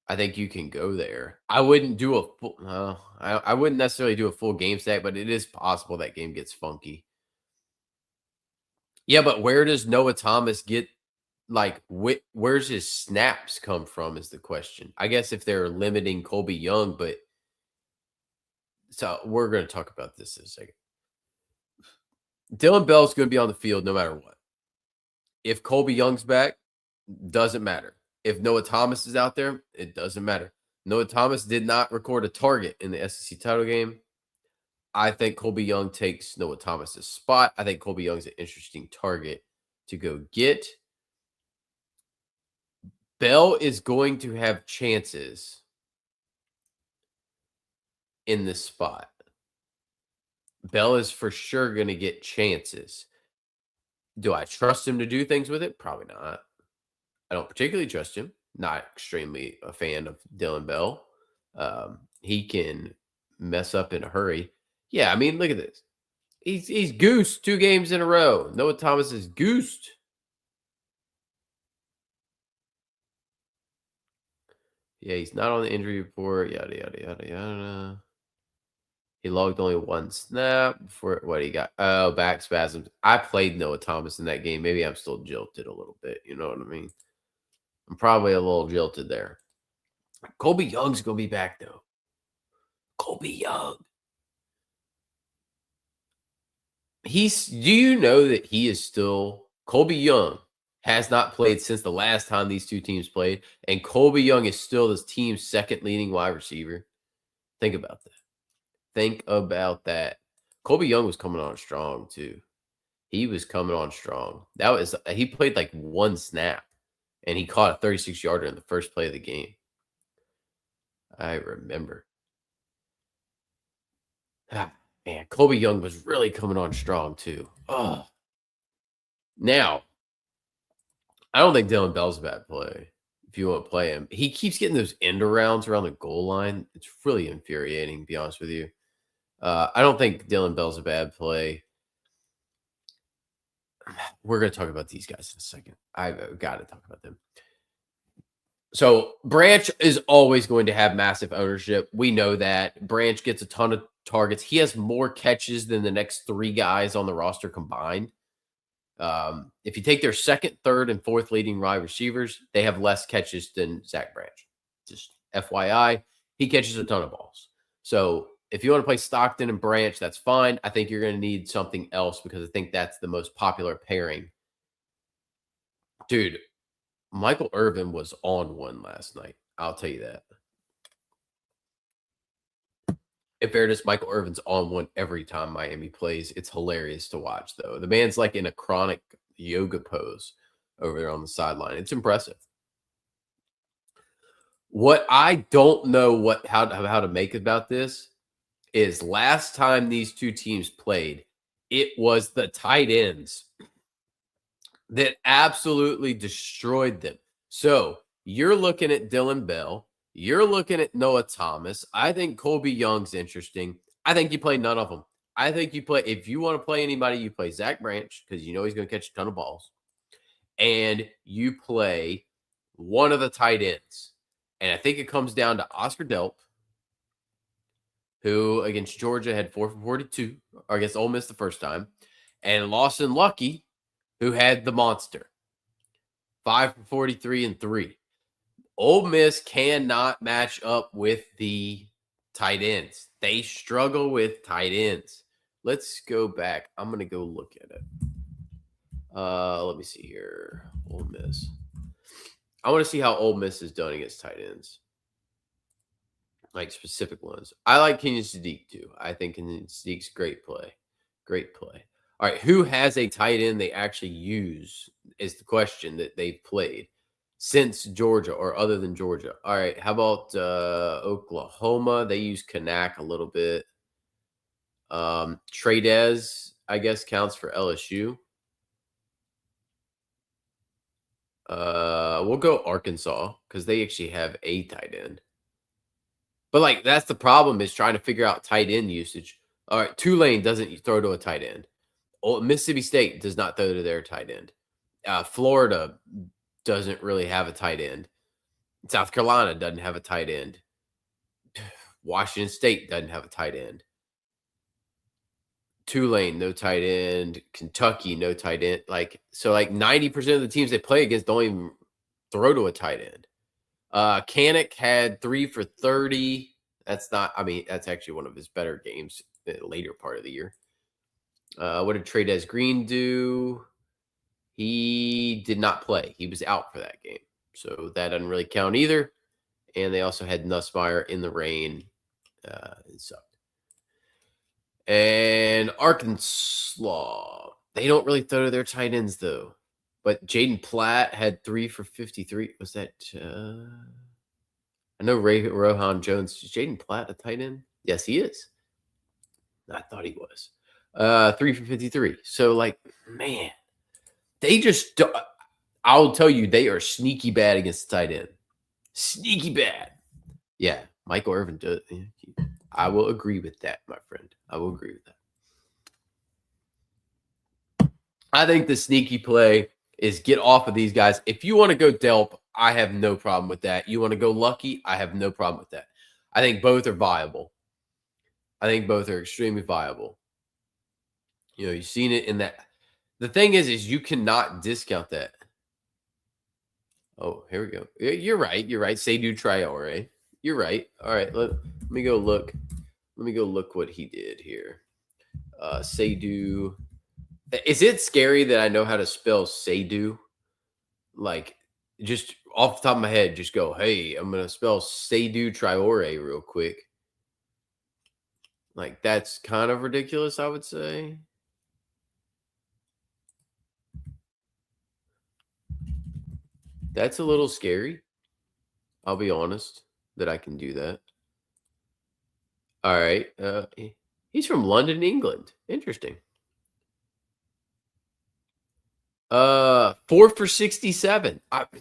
I think you can go there. I wouldn't do a full. I wouldn't necessarily do a full game stack, but it is possible that game gets funky. Yeah, but where does Noah Thomas get? Like, where's his snaps come from? Is the question. I guess if they're limiting Colby Young, but so we're going to talk about this in a second. Dylan Bell's going to be on the field no matter what. If Colby Young's back, doesn't matter. If Noah Thomas is out there, it doesn't matter. Noah Thomas did not record a target in the SEC title game. I think Colby Young takes Noah Thomas's spot. I think Colby Young's an interesting target to go get. Bell is going to have chances in this spot. Bell is for sure going to get chances. Do I trust him to do things with it? Probably not. I don't particularly trust him. Not extremely a fan of Dylan Bell. He can mess up in a hurry. Yeah, I mean, look at this. He's goosed 2 games in a row. Noah Thomas is goosed. Yeah, he's not on the injury report. Yada yada yada yada. He logged only 1 snap before what he got. Oh, back spasms. I played Noah Thomas in that game. Maybe I'm still jilted a little bit. You know what I mean? I'm probably a little jilted there. Colby Young's gonna be back though. Colby Young. Do you know that he is still Colby Young has not played since the last time these two teams played, and Colby Young is still this team's second leading wide receiver. Think about that. Think about that. Colby Young was coming on strong too. He was coming on strong. That was he played like 1 snap and he caught a 36-yarder in the first play of the game. I remember. Ah, man, Colby Young was really coming on strong too. Oh. Now, I don't think Dylan Bell's a bad play if you want to play him. He keeps getting those end arounds around the goal line. It's really infuriating, to be honest with you. I don't think Dylan Bell's a bad play. We're going to talk about these guys in a second. I've got to talk about them. So Branch is always going to have massive ownership. We know that. Branch gets a ton of targets. He has more catches than the next 3 guys on the roster combined. If you take their second, third, and fourth leading wide receivers, they have less catches than Zach Branch. Just FYI, he catches a ton of balls. So if you want to play Stockton and Branch, that's fine. I think you're going to need something else because I think that's the most popular pairing. Dude, Michael Irvin was on one last night. I'll tell you that. In fairness, Michael Irvin's on one every time Miami plays. It's hilarious to watch, though. The man's like in a chronic yoga pose over there on the sideline. It's impressive. What I don't know how to make about this is last time these two teams played, it was the tight ends that absolutely destroyed them. So you're looking at Dylan Bell. You're looking at Noah Thomas. I think Colby Young's interesting. I think you play none of them. I think you play, if you want to play anybody, you play Zach Branch because you know he's going to catch a ton of balls. And you play one of the tight ends. And I think it comes down to Oscar Delp, who against Georgia had 4 for 42, or against Ole Miss the first time, and Lawson Lucky, who had the monster, 5 for 43 and 3. Ole Miss cannot match up with the tight ends. They struggle with tight ends. Let's go back. I'm going to go look at it. Let me see here. Ole Miss. I want to see how Ole Miss is done against tight ends. Like specific ones. I like Kenyon Sadiq too. I think Kenyon Sadiq's great play. Great play. All right. Who has a tight end they actually use is the question that they've played since Georgia or other than Georgia. All right. How about Oklahoma? They use Kanak a little bit. Tradez, I guess, counts for LSU. We'll go Arkansas because they actually have a tight end. But like that's the problem is trying to figure out tight end usage. All right, Tulane doesn't throw to a tight end. Mississippi State does not throw to their tight end. Florida doesn't really have a tight end. South Carolina doesn't have a tight end. Washington State doesn't have a tight end. Tulane, no tight end. Kentucky, no tight end. Like 90% of the teams they play against don't even throw to a tight end. Kanak had 3 for 30. That's actually one of his better games in the later part of the year. What did Tradez Green do? He did not play. He was out for that game. So that doesn't really count either. And they also had Nussmeier in the rain. It sucked. And Arkansas, they don't really throw to their tight ends, though. But Jaden Platt had 3 for 53. Was that I know Rohan Jones. Is Jaden Platt a tight end? Yes, he is. I thought he was. 3 for 53. So, man, they just I'll tell you, they are sneaky bad against the tight end. Sneaky bad. Yeah, Michael Irvin does. I will agree with that, my friend. I will agree with that. I think the sneaky play is get off of these guys. If you want to go Delp, I have no problem with that. You want to go Lucky, I have no problem with that. I think both are viable. I think both are extremely viable. You've seen it in that. The thing is you cannot discount that. Oh, here we go. You're right. You're right. Seydou Traore. You're right. All right. Let me go look. Let me go look what he did here. Seydou. Is it scary that I know how to spell Seydou? Like, just off the top of my head, just go, hey, I'm going to spell Seydou Traore real quick. Like, that's kind of ridiculous, I would say. That's a little scary. I'll be honest that I can do that. All right. He's from London, England. Interesting. 4 for 67.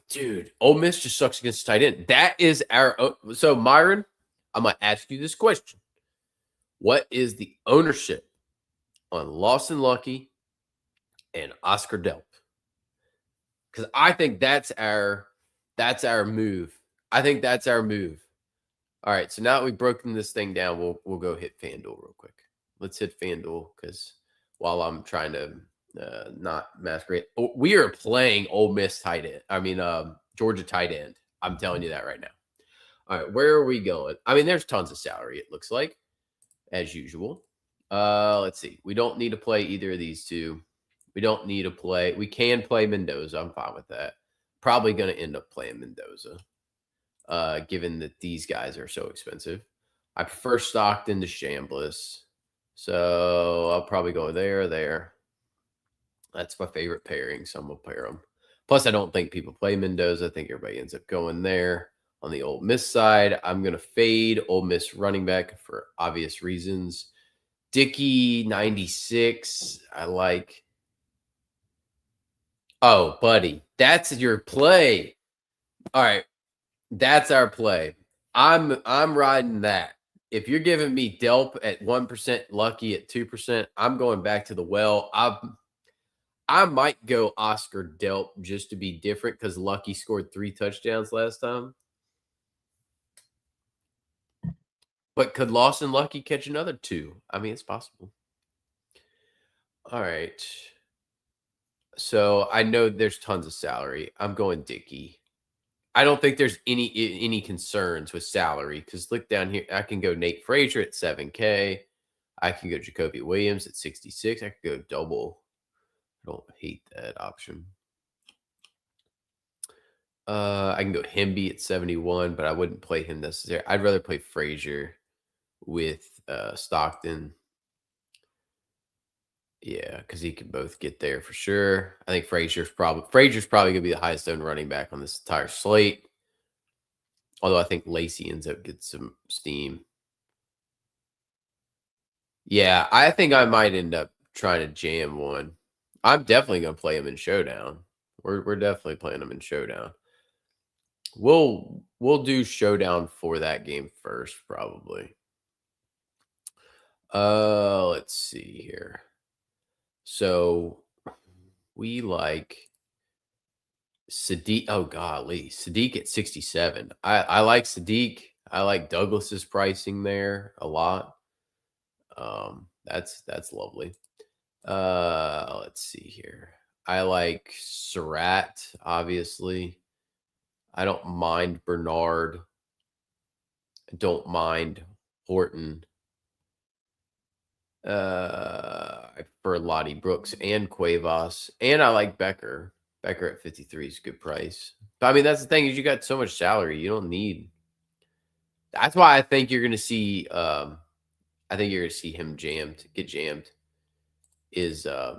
Dude, Ole Miss just sucks against tight end. That is so Myron, I'm gonna ask you this question. What is the ownership on Lawson Lucky and Oscar Delp? Because I think that's our move. I think that's our move. All right, so now that we've broken this thing down, we'll go hit FanDuel real quick. Let's hit FanDuel because while I'm trying to not masquerade, we are playing Ole Miss tight end. I mean, Georgia tight end. I'm telling you that right now. All right, where are we going? I mean, there's tons of salary. It looks like, as usual. Let's see. We don't need to play either of these two. We don't need to play. We can play Mendoza. I'm fine with that. Probably going to end up playing Mendoza. Given that these guys are so expensive. I prefer Stockton to Chambliss. So I'll probably go there. That's my favorite pairing, so I'm going to pair them. Plus, I don't think people play Mendoza. I think everybody ends up going there. On the Ole Miss side, I'm going to fade Ole Miss running back for obvious reasons. Dickey, 96. I like. Oh, buddy, that's your play. All right. That's our play. I'm riding that. If you're giving me Delp at 1%, Lucky at 2%, I'm going back to the well. I might go Oscar Delp just to be different because Lucky scored 3 touchdowns last time. But could Lawson Lucky catch another 2? I mean, it's possible. All right. So I know there's tons of salary. I'm going Dickey. I don't think there's any concerns with salary because look down here. I can go Nate Frazier at 7K. I can go Jacoby Williams at 66. I could go double. I don't hate that option. I can go Hemby at 71, but I wouldn't play him necessarily. I'd rather play Frazier with Stockton. Yeah, because he could both get there for sure. I think Frazier's probably gonna be the highest owned running back on this entire slate. Although I think Lacey ends up getting some steam. Yeah, I think I might end up trying to jam one. I'm definitely gonna play him in Showdown. We're definitely playing him in Showdown. We'll do Showdown for that game first, probably. Let's see here. So we like Sadiq. Oh golly, Sadiq at 67. I like Sadiq. I like Douglas's pricing there a lot. That's lovely. Let's see here. I like Surratt, obviously. I don't mind Bernard. I don't mind Horton. I prefer Lottie Brooks and Cuevas, and I like Becker. Becker at 53 is a good price. But I mean, that's the thing is you got so much salary, you don't need. That's why I think you're going to see. I think you're going to see him get jammed. Is I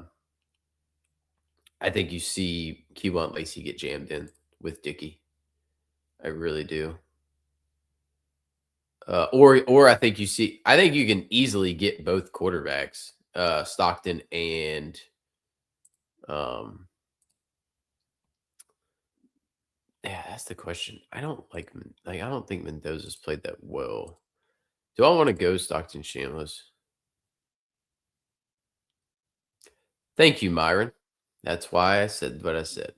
think you see Keywan Lacey get jammed in with Dickey. I really do. Or I think I think you can easily get both quarterbacks, Stockton and yeah, that's the question. I don't I don't think Mendoza's played that well. Do I want to go Stockton Shamless? Thank you, Myron. That's why I said what I said.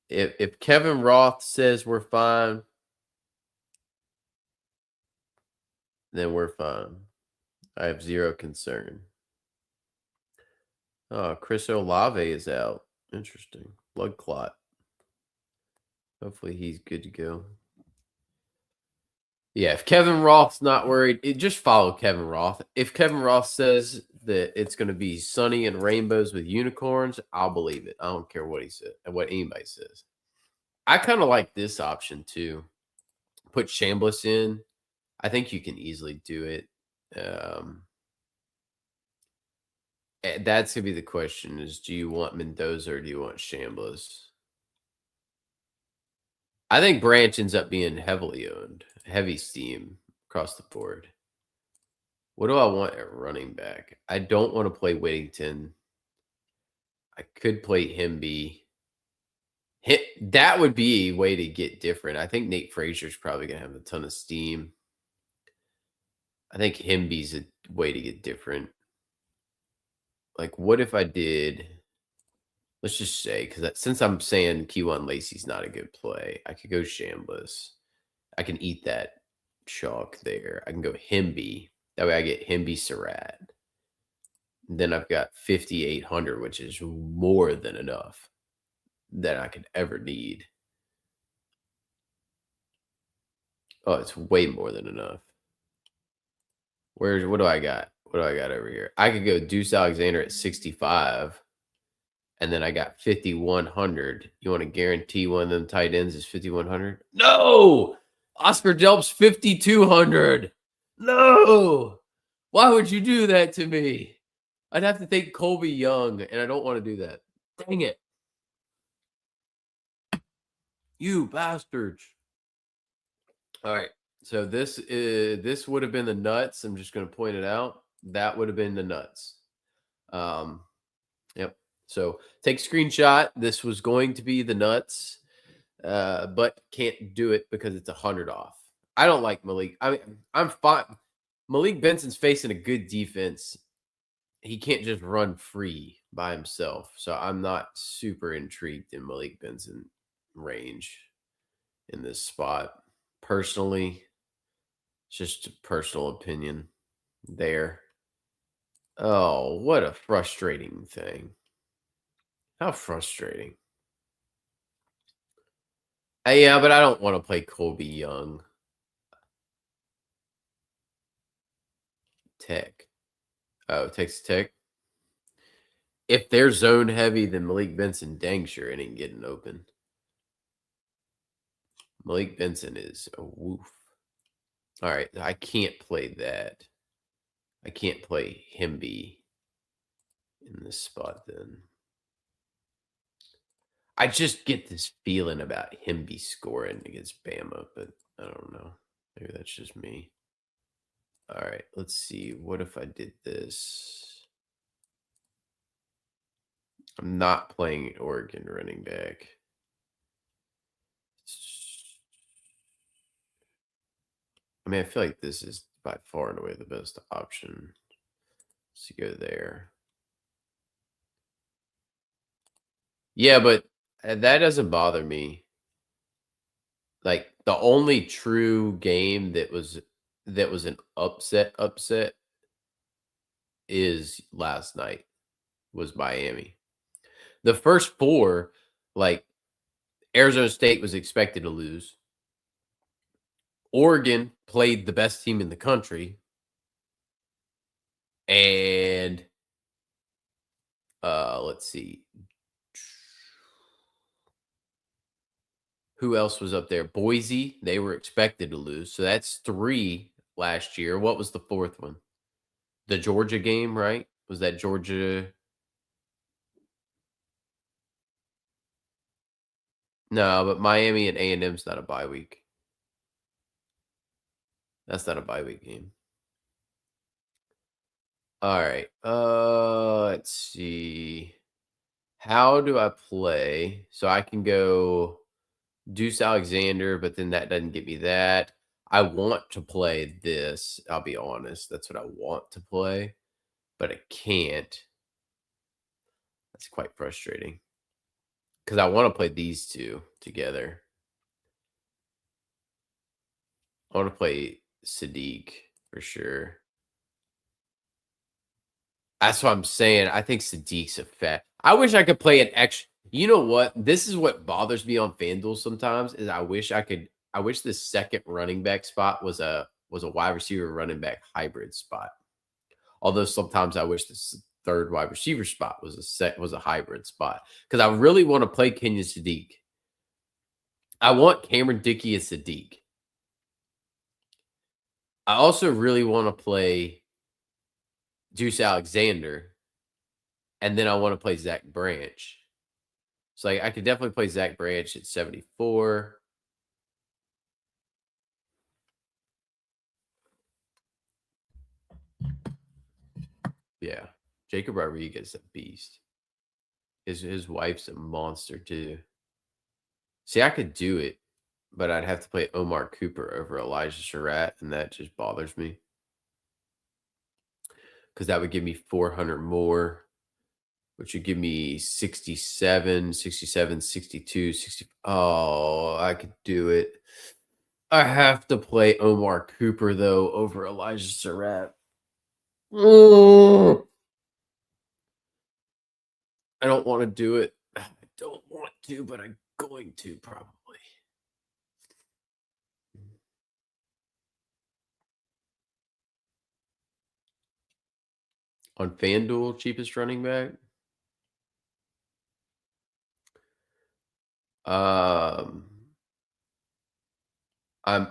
If Kevin Roth says we're fine, then we're fine. I have zero concern. Oh, Chris Olave is out. Interesting. Blood clot. Hopefully he's good to go. Yeah, if Kevin Roth's not worried, just follow Kevin Roth. If Kevin Roth says that it's going to be sunny and rainbows with unicorns, I'll believe it. I don't care what he said and what anybody says. I kind of like this option too. Put Chambliss in. I think you can easily do it. That's gonna be the question: is do you want Mendoza or do you want Chambliss? I think Branch ends up being heavily owned, heavy steam across the board. What do I want at running back? I don't want to play Whittington. I could play Hemby. That would be a way to get different. I think Nate Frazier's probably gonna have a ton of steam. I think Hemby's a way to get different. Like, what if I did? Let's just say, because since I'm saying Keywan Lacey's not a good play, I could go Chambliss. I can eat that chalk there. I can go Hemby. That way I get Hemby Surratt. Then I've got 5,800, which is more than enough that I could ever need. Oh, it's way more than enough. What do I got? What do I got over here? I could go Deuce Alexander at 65. And then I got 5,100. You want to guarantee one of them tight ends is 5,100? No! Oscar Delp's 5,200. No! Why would you do that to me? I'd have to take Colby Young, and I don't want to do that. Dang it. You bastards. All right. So this would have been the nuts. I'm just going to point it out. That would have been the nuts. Yep. So take screenshot. This was going to be the nuts. but can't do it because it's 100 off. I don't like Malik. I mean, I'm fine. Malik Benson's facing a good defense. He can't just run free by himself. So I'm not super intrigued in Malik Benson range in this spot. Personally, it's just a personal opinion there. Oh, what a frustrating thing. How frustrating. Yeah, but I don't want to play Colby Young. Tech. Oh, Texas Tech. If they're zone heavy, then Malik Benson dang sure it ain't getting open. Malik Benson is a woof. All right, I can't play that. I can't play Himby in this spot then. I just get this feeling about Himby scoring against Bama, but I don't know. Maybe that's just me. All right, let's see. What if I did this? I'm not playing Oregon running back. I mean, I feel like this is by far and away the best option. Let's go there. Yeah, but that doesn't bother me. Like the only true game that was an upset is last night was Miami. The first four, like Arizona State was expected to lose. Oregon played the best team in the country. And let's see. Who else was up there? Boise, they were expected to lose. So that's 3 last year. What was the fourth one? The Georgia game, right? Was that Georgia? No, but Miami and A&M's not a bye week. That's not a bye week game. All right. Let's see. How do I play? So I can go Deuce Alexander, but then that doesn't get me that. I want to play this. I'll be honest. That's what I want to play, but I can't. That's quite frustrating because I want to play these two together. I want to play Sadiq for sure. That's what I'm saying. I think Sadiq's a fat. I wish I could play an extra. You know what? This is what bothers me on FanDuel sometimes is I wish I could. I wish the second running back spot was a wide receiver running back hybrid spot. Although sometimes I wish this third wide receiver spot was a hybrid spot because I really want to play Kenyon Sadiq. I want Cameron Dickey and Sadiq. I also really want to play Deuce Alexander, and then I want to play Zach Branch. So I could definitely play Zach Branch at 74. Yeah. Jacob Rodriguez, a beast. His wife's a monster too. See, I could do it, but I'd have to play Omar Cooper over Elijah Surratt, and that just bothers me. Because that would give me 400 more, which would give me 67, 67, 62, 60. Oh, I could do it. I have to play Omar Cooper, though, over Elijah Surratt. Mm. I don't want to do it. I don't want to, but I'm going to probably. On FanDuel, cheapest running back. Um, I'm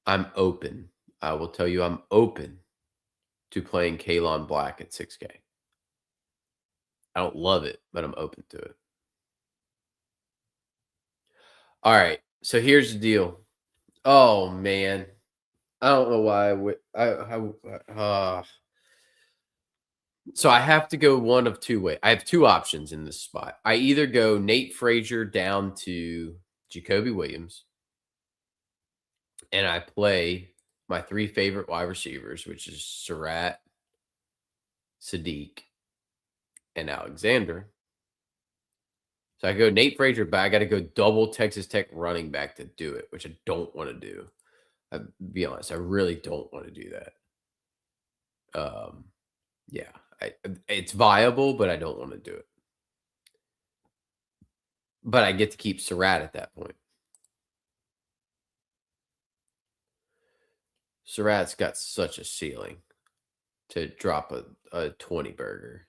I'm open. I will tell you, I'm open to playing Kalon Black at 6K. I don't love it, but I'm open to it. All right. So here's the deal. Oh man, I don't know why I would. So I have to go one of two ways. I have two options in this spot. I either go Nate Frazier down to Jacoby Williams, and I play my three favorite wide receivers, which is Surratt, Sadiq, and Alexander. So I go Nate Frazier, but I got to go double Texas Tech running back to do it, which I don't want to do. I'll be honest, I really don't want to do that. Um, yeah, it's viable, but I don't want to do it. But I get to keep Surratt at that point. Surratt's got such a ceiling to drop a 20 burger.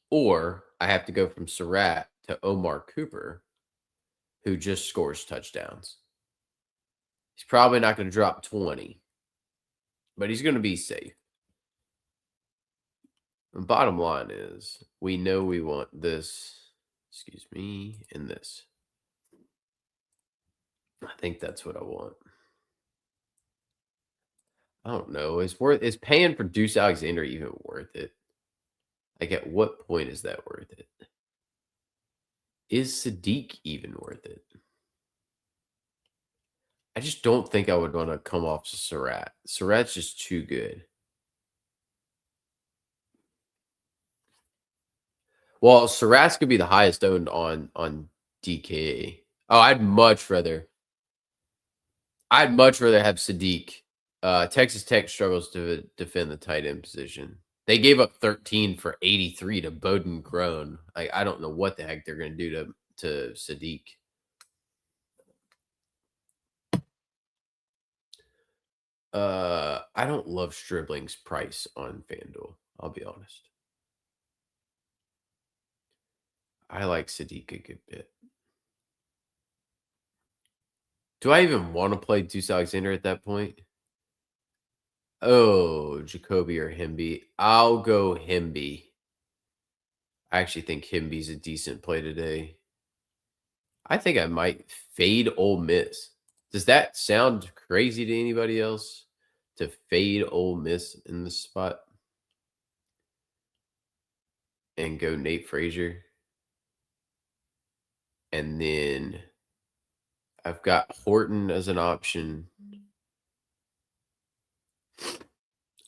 Or I have to go from Surratt to Omar Cooper, who just scores touchdowns. He's probably not going to drop 20, but he's going to be safe. The bottom line is we know we want this, excuse me, and this. I think that's what I want. I don't know. Is paying for Deuce Alexander even worth it? Like at what point is that worth it? Is Sadiq even worth it? I just don't think I would want to come off to Surratt. Surratt's just too good. Well, Surratt's could be the highest owned on DK. Oh, I'd much rather have Sadiq. Texas Tech struggles to defend the tight end position. They gave up 13 for 83 to Bowden Grown. I don't know what the heck they're going to do to Sadiq. I don't love Stribling's price on FanDuel. I'll be honest. I like Sadiq a good bit. Do I even want to play Deuce Alexander at that point? Oh, Jacoby or Himby. I'll go Himby. I actually think Himby's a decent play today. I think I might fade Ole Miss. Does that sound crazy to anybody else to fade Ole Miss in this spot and go Nate Frazier? And then I've got Horton as an option.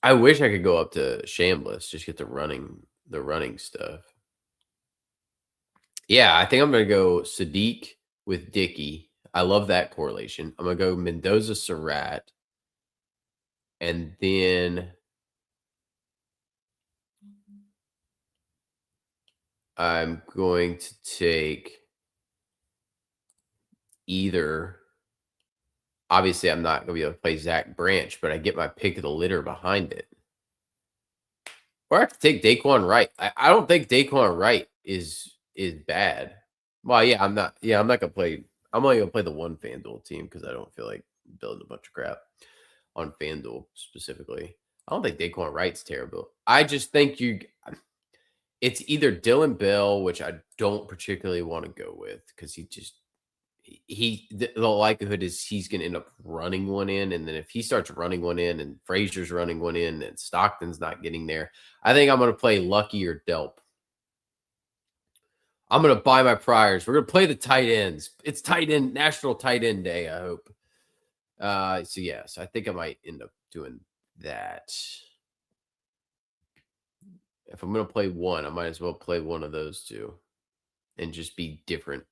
I wish I could go up to Shambliss, just get the running stuff. Yeah, I think I'm gonna go Sadiq with Dickey. I love that correlation. I'm gonna go Mendoza Surratt, and then I'm going to take either. Obviously, I'm not gonna be able to play Zach Branch, but I get my pick of the litter behind it. Or I have to take Daquan Wright. I don't think Daquan Wright is bad. Well, yeah, I'm not gonna play. I'm only gonna play the one FanDuel team because I don't feel like building a bunch of crap on FanDuel specifically. I don't think Daquan Wright's terrible. I just think it's either Dylan Bell, which I don't particularly want to go with because the likelihood is he's going to end up running one in, and then if he starts running one in, and Frazier's running one in, and Stockton's not getting there, I think I'm going to play Lucky or Delp. I'm going to buy my priors. We're going to play the tight ends. It's National Tight End Day. I hope. So yes, I think I might end up doing that. If I'm going to play one, I might as well play one of those two and just be different.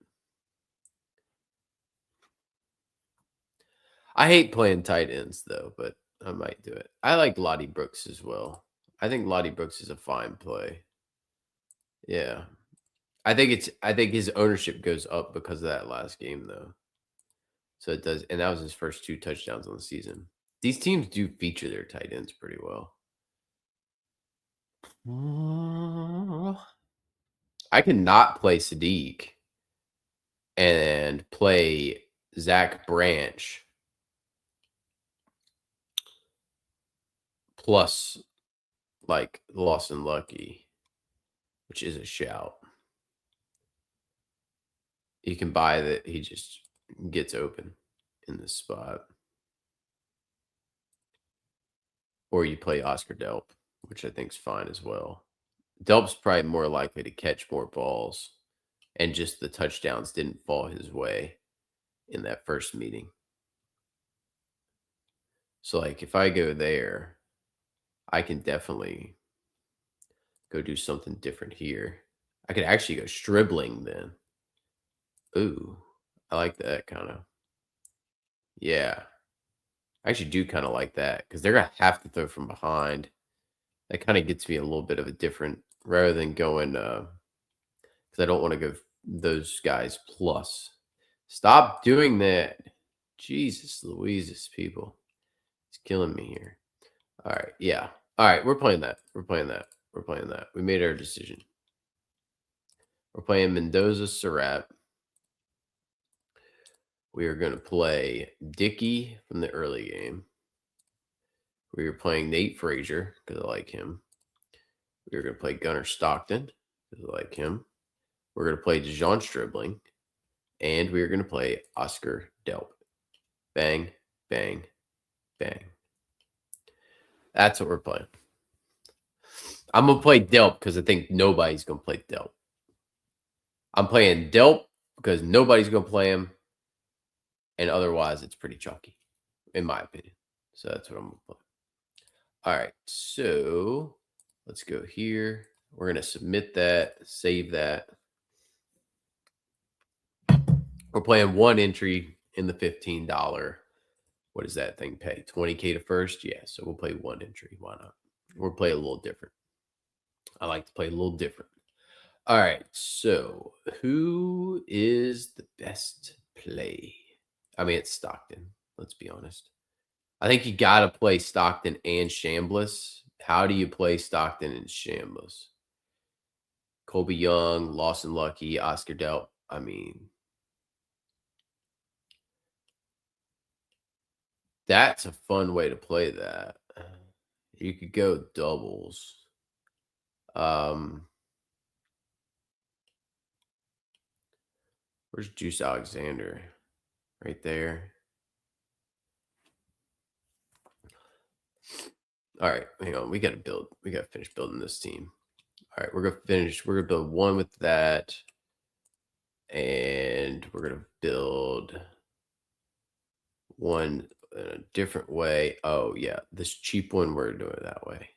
I hate playing tight ends though, but I might do it. I like Lottie Brooks as well. I think Lottie Brooks is a fine play. Yeah. I think his ownership goes up because of that last game though. So it does, and that was his first 2 touchdowns on the season. These teams do feature their tight ends pretty well. I cannot play Sadiq and play Zach Branch plus like Lawson Lucky, which is a shout. You can buy that he just gets open in this spot. Or you play Oscar Delp, which I think is fine as well. Delp's probably more likely to catch more balls, and just the touchdowns didn't fall his way in that first meeting. So, like, if I go there, I can definitely go do something different here. I could actually go Stribling then. Ooh, I like that kind of. Yeah, I actually do kind of like that because they're gonna have to throw from behind. That kind of gets me a little bit of a different rather than going because I don't want to go those guys plus. Stop doing that. Jesus Louises, people. It's killing me here. All right, yeah. All right, we're playing that. We're playing that. We're playing that. We made our decision. We're playing Mendoza Surratt. We are going to play Dickey from the early game. We are playing Nate Frazier because I like him. We are going to play Gunnar Stockton because I like him. We're going to play DeJohn Stribling. And we are going to play Oscar Delp. Bang, bang, bang. That's what we're playing. I'm going to play Delp because I think nobody's going to play Delp. I'm playing Delp because nobody's going to play him. And otherwise, it's pretty chalky, in my opinion. So that's what I'm going to play. All right, so let's go here. We're going to submit that, save that. We're playing one entry in the $15. What does that thing pay? 20K to first? Yeah, so we'll play one entry. Why not? We'll play a little different. I like to play a little different. All right, so who is the best play? I mean, it's Stockton. Let's be honest. I think you got to play Stockton and Chambliss. How do you play Stockton and Chambliss? Colby Young, Lawson Lucky, Oscar Delp. I mean, that's a fun way to play that. You could go doubles. Where's Juice Alexander? Right there. All right, hang on. We got to finish building this team. All right, we're going to build one with that. And we're going to build one in a different way. Oh, yeah. This cheap one, we're doing it that way.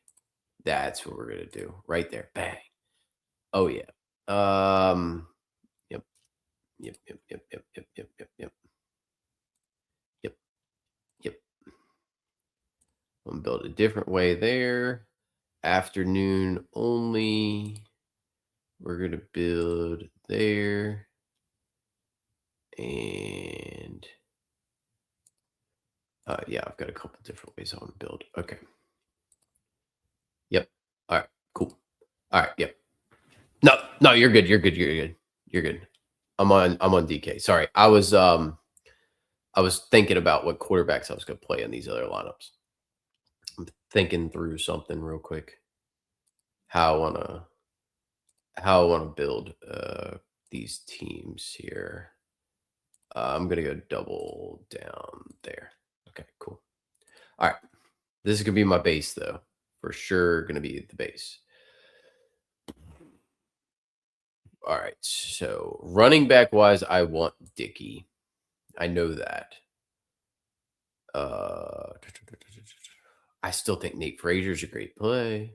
That's what we're going to do. Right there. Bang. Oh, yeah. Yep. Yep. Yep. Yep. Yep. Yep. Yep. Yep. Yep. Yep. Yep. I'm going to build a different way there. Afternoon only. We're going to build there. And yeah, I've got a couple different ways I want to build. Okay. Yep. All right. Cool. All right. Yep. No, you're good. You're good. You're good. You're good. I'm on DK. Sorry. I was thinking about what quarterbacks I was going to play in these other lineups. I'm thinking through something real quick. How I want to build these teams here. I'm going to go double down there. Okay, cool. All right. This is going to be my base, though. For sure going to be the base. All right. So running back wise, I want Dickey. I know that. I still think Nate Frazier's a great play.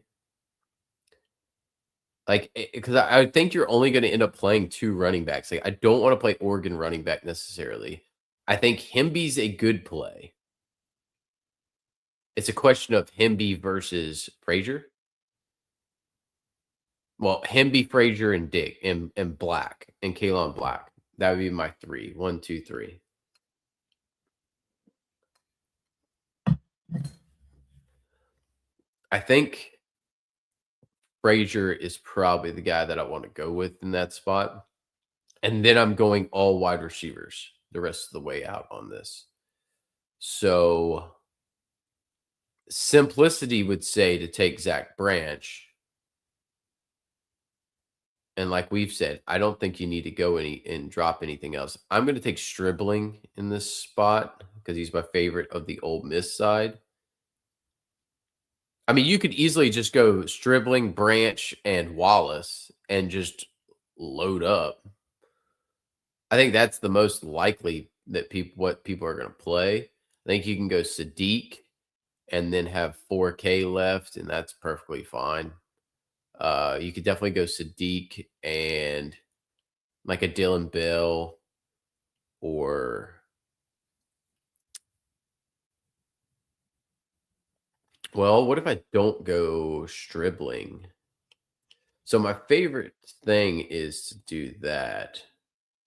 Like, because I think you're only going to end up playing two running backs. Like, I don't want to play Oregon running back necessarily. I think Hemby's a good play. It's a question of Hemby versus Frazier. Well, Hemby, Frazier, and Dick, and Black, and Kalon Black. That would be my three. 1, 2, 3. I think Frazier is probably the guy that I want to go with in that spot. And then I'm going all wide receivers the rest of the way out on this. So simplicity would say to take Zach Branch. And like we've said, I don't think you need to go and drop anything else. I'm going to take Stribling in this spot because he's my favorite of the Ole Miss side. I mean, you could easily just go Stribling, Branch, and Wallace and just load up. I think that's the most likely that people are gonna play. I think you can go Sadiq and then have 4K left, and that's perfectly fine. You could definitely go Sadiq and like a Dylan Bell or well, what if I don't go Stribling? So my favorite thing is to do that.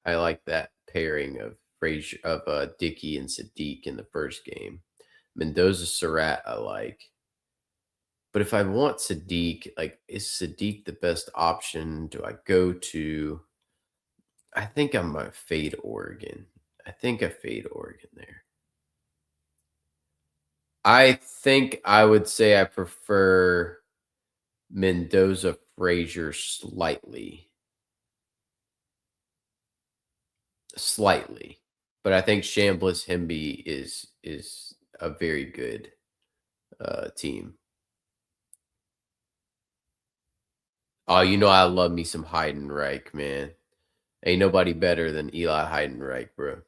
I like that pairing of Frazier of Dickey and Sadiq in the first game. Mendoza Surratt I like. But if I want Sadiq, like is Sadiq the best option? Do I go to I think I'm gonna fade Oregon. I think I fade Oregon there. I think I would say I prefer Mendoza Frazier slightly. Slightly. But I think Chambliss Hemby is a very good team. Oh, you know I love me some Heidenreich, man. Ain't nobody better than Eli Heidenreich, bro.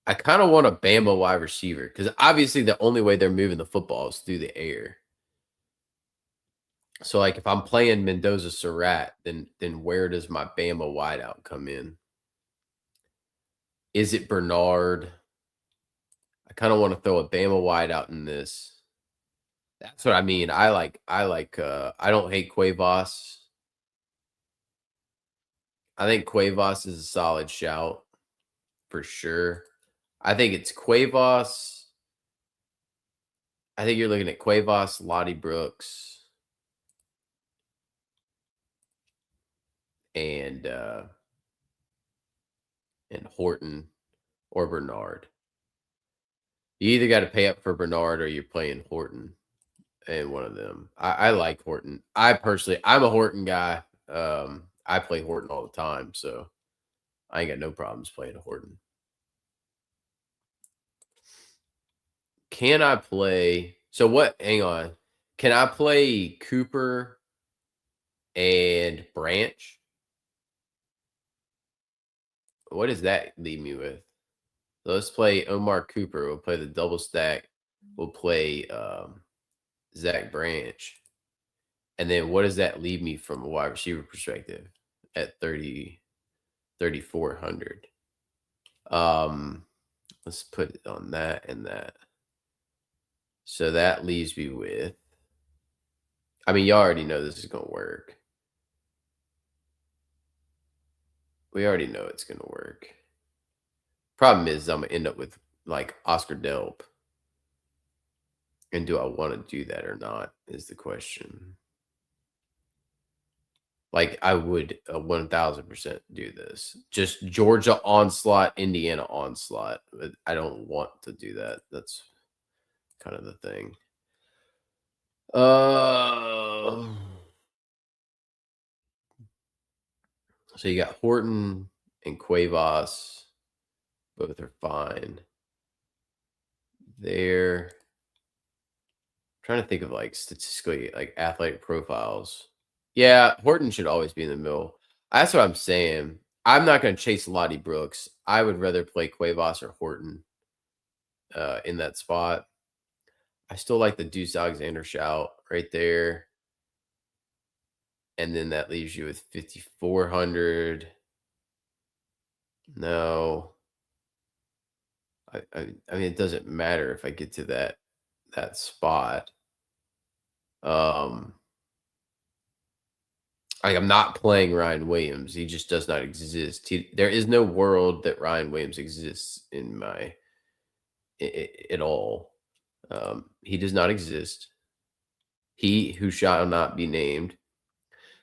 I kind of want a Bama wide receiver because obviously the only way they're moving the football is through the air. So like if I'm playing Mendoza Surratt, then where does my Bama wideout come in? Is it Bernard? I kind of want to throw a Bama wideout in this. That's what I mean. I don't hate Cuevas. I think Cuevas is a solid shout for sure. I think it's Cuevas. I think you're looking at Cuevas, Lottie Brooks, and Horton or Bernard. You either got to pay up for Bernard or you're playing Horton and one of them. I like Horton. I'm a Horton guy. I play Horton all the time, so I ain't got no problems playing Horton. Can I play? So what? Hang on. Can I play Cooper and Branch? What does that leave me with? So let's play Omar Cooper. We'll play the double stack. We'll play Zach Branch. And then what does that leave me from a wide receiver perspective at 3,400? Let's put it on that and that. So that leaves me with, I mean, y'all already know this is going to work. We already know it's going to work. Problem is, I'm going to end up with like Oscar Delp. And do I want to do that or not is the question. Like, I would 1000% do this. Just Georgia onslaught, Indiana onslaught. But I don't want to do that. That's kind of the thing. So you got Horton and Cuevas. Both are fine. There. Trying to think of like statistically like athletic profiles. Yeah, Horton should always be in the middle. That's what I'm saying. I'm not going to chase Lottie Brooks. I would rather play Cuevas or Horton in that spot. I still like the Deuce Alexander shout right there. And then that leaves you with 5,400. No. I mean, it doesn't matter if I get to that spot. Like I'm not playing Ryan Williams. He just does not exist. There is no world that Ryan Williams exists in my at all. He does not exist. He who shall not be named.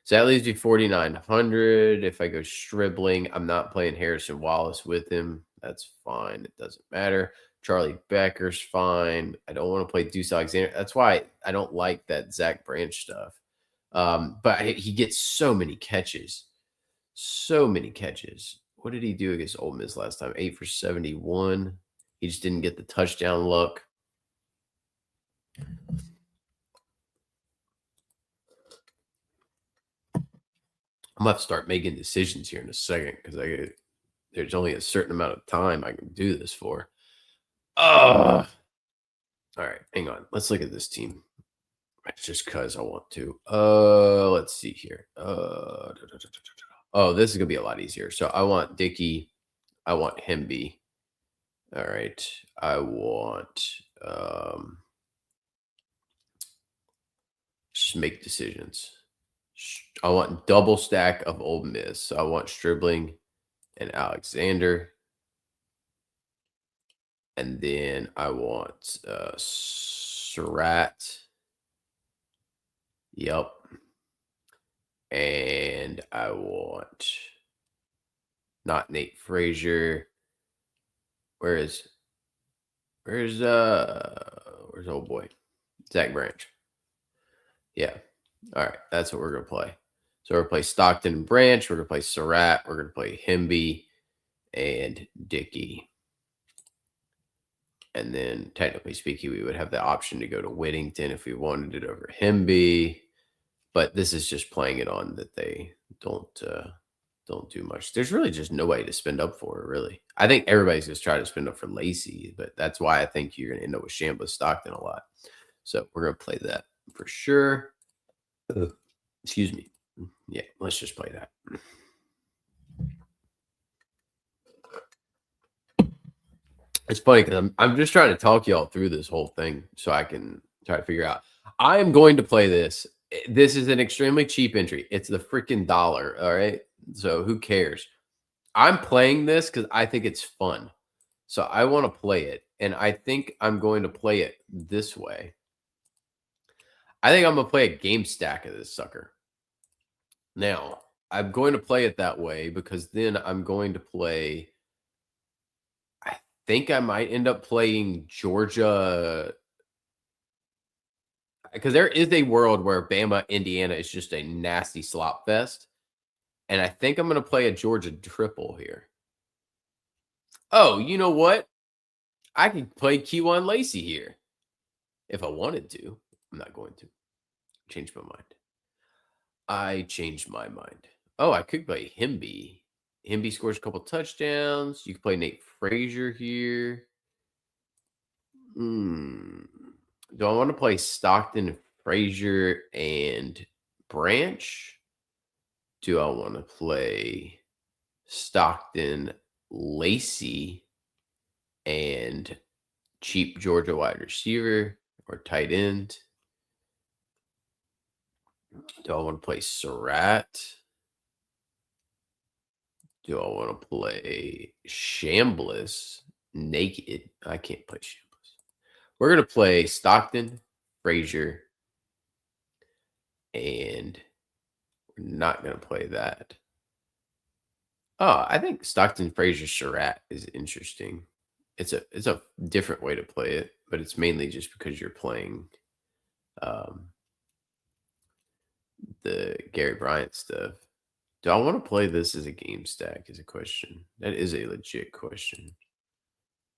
So that leaves me 4,900. If I go Stribling, I'm not playing Harrison Wallace with him. That's fine. It doesn't matter. Charlie Becker's fine. I don't want to play Deuce Alexander. That's why I don't like that Zach Branch stuff. But he gets so many catches. So many catches. What did he do against Ole Miss last time? 8 for 71. He just didn't get the touchdown luck. I'm gonna have to start making decisions here in a second because there's only a certain amount of time I can do this for. All right, hang on. Let's look at this team. It's just because I want to. Let's see here. Oh, this is gonna be a lot easier. So I want Dickey. I want Hemby. All right. I want just make decisions. I want double stack of Old Miss. So I want Stribling and Alexander. And then I want Surratt. Yep. And I want not Nate Frazier. Where's old boy? Zach Branch. Yeah. All right. That's what we're gonna play. So we're gonna play Stockton and Branch. We're gonna play Surratt. We're gonna play Hemby and Dickey. And then, technically speaking, we would have the option to go to Whittington if we wanted it over Hemby. But this is just playing it on that they don't do much. There's really just nobody to spend up for, really. I think everybody's just trying to spend up for Lacey, but that's why I think you're going to end up with Chambliss Stockton a lot. So we're going to play that for sure. Excuse me. Yeah, let's just play that. It's funny because I'm just trying to talk y'all through this whole thing so I can try to figure out. I am going to play this. This is an extremely cheap entry. It's the freaking dollar. All right. So who cares? I'm playing this because I think it's fun. So I want to play it. And I think I'm going to play it this way. I think I'm going to play a game stack of this sucker. Now, I'm going to play it that way because then I'm going to play. I think I might end up playing Georgia. Because there is a world where Bama, Indiana is just a nasty slop fest. And I think I'm going to play a Georgia triple here. Oh, you know what? I could play Q1 Lacey here if I wanted to. I'm not going to. Change my mind. I changed my mind. Oh, I could play Hemby. Hemby scores a couple touchdowns. You could play Nate Frazier here. Do I want to play Stockton, Frazier, and Branch? Do I want to play Stockton, Lacey, and cheap Georgia wide receiver or tight end? Do I want to play Surratt? Do I want to play Chambliss naked? I can't play Chambliss. We're going to play Stockton, Frazier, and we're not going to play that. Oh, I think Stockton, Frazier, Surratt is interesting. It's a different way to play it, but it's mainly just because you're playing the Gary Bryant stuff. Do I want to play this as a game stack is a question. That is a legit question.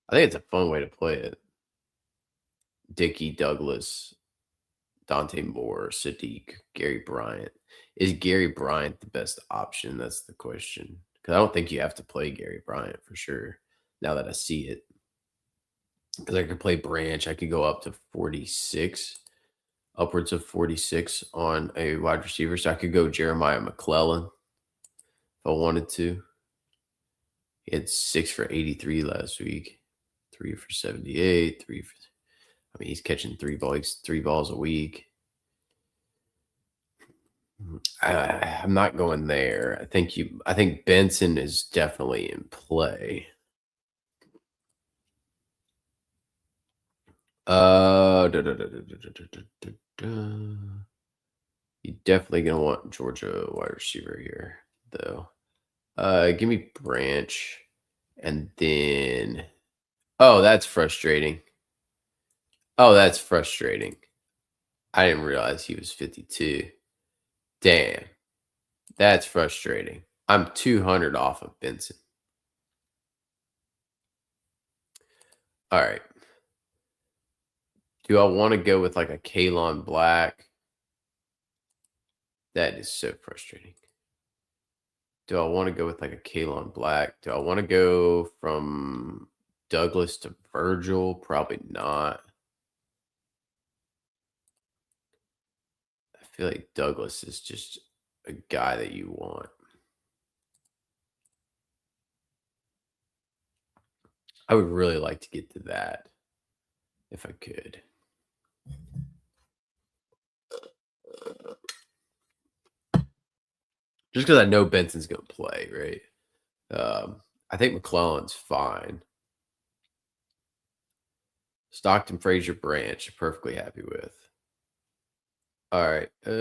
I think it's a fun way to play it. Dickey, Douglas, Dante Moore, Sadiq, Gary Bryant. Is Gary Bryant the best option? That's the question. Because I don't think you have to play Gary Bryant for sure. Now that I see it. Because I could play Branch. I could go up to 46. Upwards of 46 on a wide receiver. So I could go Jeremiah McClellan if I wanted to. He had 6 for 83 last week. 3 for 78. I mean, he's catching three balls a week. I'm not going there. I think Benson is definitely in play. You're definitely gonna want Georgia wide receiver here, though. Give me Branch, and then that's frustrating. Oh, that's frustrating. I didn't realize he was 52. Damn, that's frustrating. I'm 200 off of Benson. All right. Do I want to go with like a Kalon Black? That is so frustrating. Do I want to go with like a Kalon Black? Do I want to go from Douglas to Virgil? Probably not. I feel like Douglas is just a guy that you want. I would really like to get to that if I could. Just because I know Benson's going to play, right? I think McClellan's fine. Stockton, Frazier, Branch, perfectly happy with. All right. I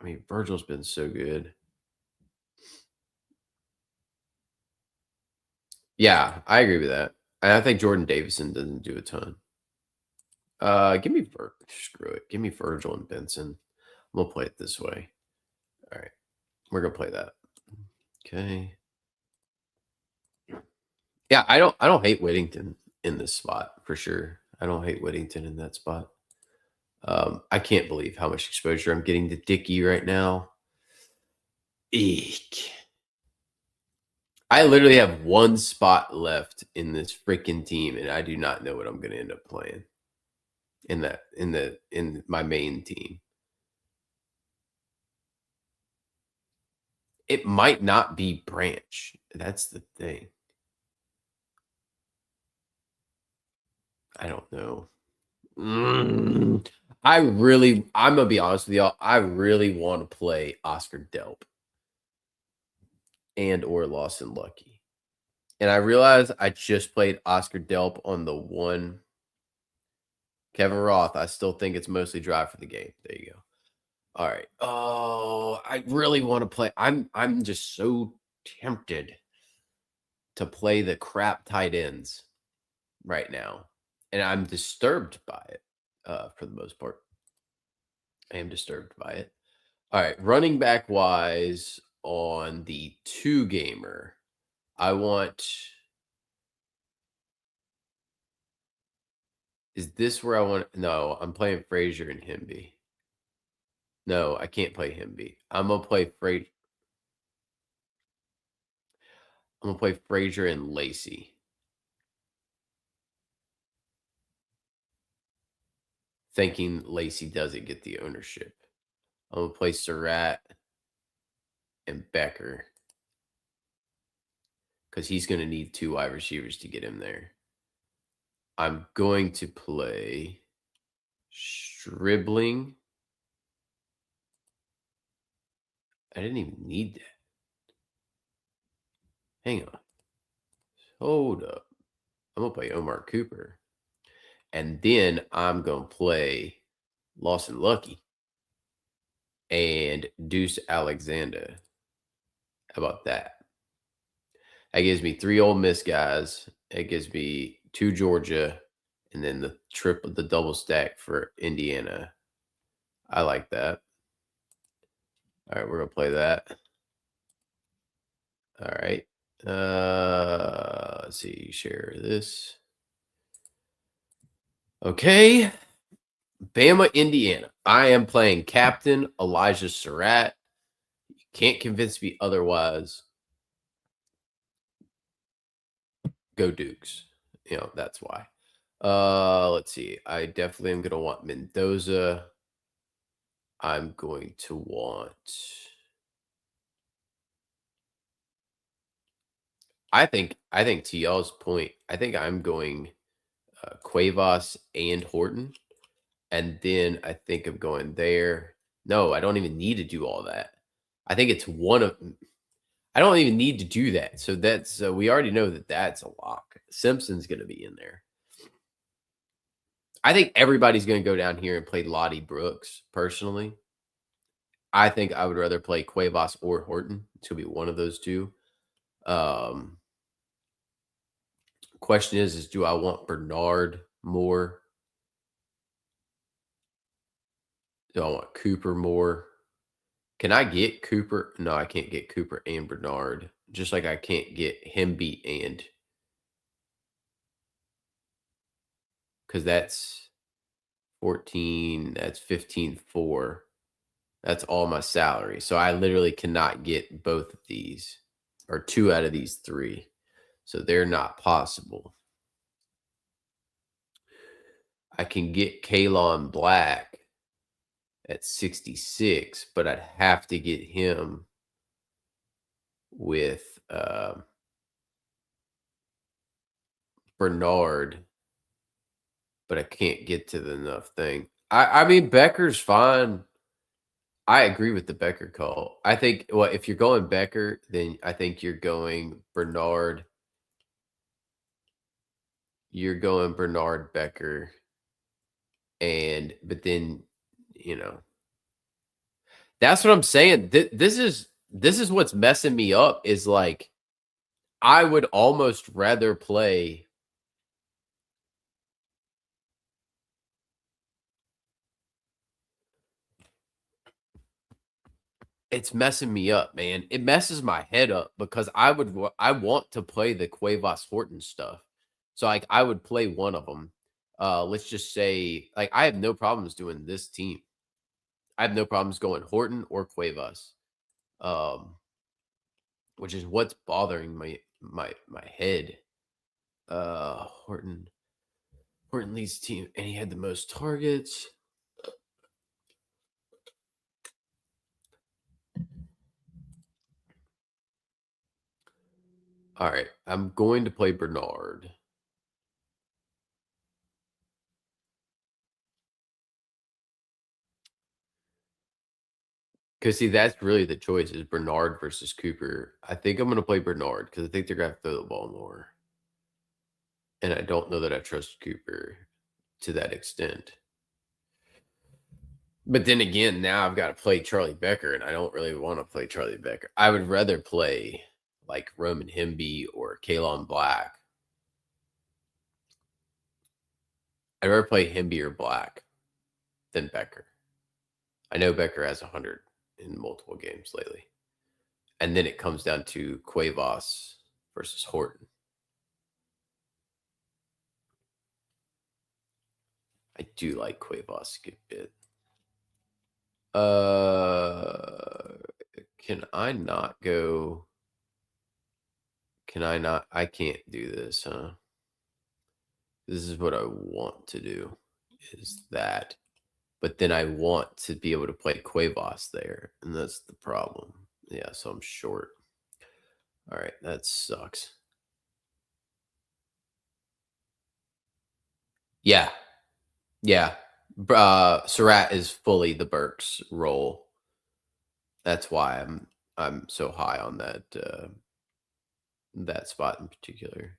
mean, Virgil's been so good. Yeah, I agree with that. And I think Jordan Davison doesn't do a ton. Give me screw it. Give me Virgil and Benson. I'm gonna play it this way. All right, we're gonna play that. Okay. Yeah, I don't hate Whittington in this spot for sure. I don't hate Whittington in that spot. I can't believe how much exposure I'm getting to Dickey right now. Eek. I literally have one spot left in this freaking team, and I do not know what I'm going to end up playing in my main team. It might not be Branch. That's the thing. I don't know. I'm gonna be honest with y'all. I really want to play Oscar Delp and or Lawson Lucky. And I realize I just played Oscar Delp on the one Kevin Roth. I still think it's mostly drive for the game. There you go. All right. Oh, I really want to play. I'm just so tempted to play the crap tight ends right now. And I'm disturbed by it, for the most part. I am disturbed by it. All right. Running back wise on the two gamer, I want. Is this where I want? No, I'm playing Frazier and Himby. No, I can't play Himby. I'm gonna play Frazier and Lacey. Thinking Lacey doesn't get the ownership. I'm gonna play Surratt and Becker because he's gonna need two wide receivers to get him there. I'm going to play Stribling. I didn't even need that. Hang on. Hold up. I'm gonna play Omar Cooper. And then I'm gonna play Lawson Lucky and Deuce Alexander. How about that? That gives me 3 Ole Miss guys. It gives me 2 Georgia, and then the double stack for Indiana. I like that. All right, we're gonna play that. All right. Let's see. Share this. Okay. Bama, Indiana. I am playing Captain Elijah Surratt. You can't convince me otherwise. Go Dukes. That's why. Let's see. I definitely am gonna want Mendoza. I'm going to want. I think to y'all's point, I think I'm going Cuevas and Horton, and then I think I'm going there. No, I don't even need to do all that. I think it's one of. I don't even need to do that. So that's we already know that that's a lock. Simpson's going to be in there. I think everybody's going to go down here and play Lottie Brooks. Personally, I think I would rather play Cuevas or Horton. It's going to be one of those two. Question is do I want Bernard more? Do I want Cooper more? Can I get Cooper? No, I can't get Cooper and Bernard. Just like I can't get Hemby and because that's 14, that's 15.4. That's all my salary. So I literally cannot get both of these or 2 out of these 3. So they're not possible. I can get Kalon Black at 66, but I'd have to get him with Bernard, but I can't get to the enough thing. I mean, Becker's fine. I agree with the Becker call. I think, well, if you're going Becker, then I think you're going Bernard. You're going Bernard Becker, but then, you know, that's what I'm saying. This is what's messing me up. Is like I would almost rather play. It's messing me up, man. It messes my head up because I want to play the Cuevas Horton stuff. So like I would play one of them. Let's just say like I have no problems doing this team. I have no problems going Horton or Cuevas. Um, which is what's bothering my head. Horton leads the team and he had the most targets. All right, I'm going to play Bernard. Because see, that's really the choice is Bernard versus Cooper. I think I'm going to play Bernard because I think they're going to throw the ball more. And I don't know that I trust Cooper to that extent. But then again, now I've got to play Charlie Becker, and I don't really want to play Charlie Becker. I would rather play like Roman Hemby or Kalon Black. I'd rather play Hemby or Black than Becker. I know Becker has 100 in multiple games lately. And then it comes down to Cuevas versus Horton. I do like Cuevas a good bit. Can I not go? Can I not? I can't do this, huh? This is what I want to do, is that. But then I want to be able to play Cuevas there, and that's the problem. Yeah, so I'm short. All right, that sucks. Yeah, yeah. Surratt is fully the Burks role. That's why I'm so high on that spot in particular.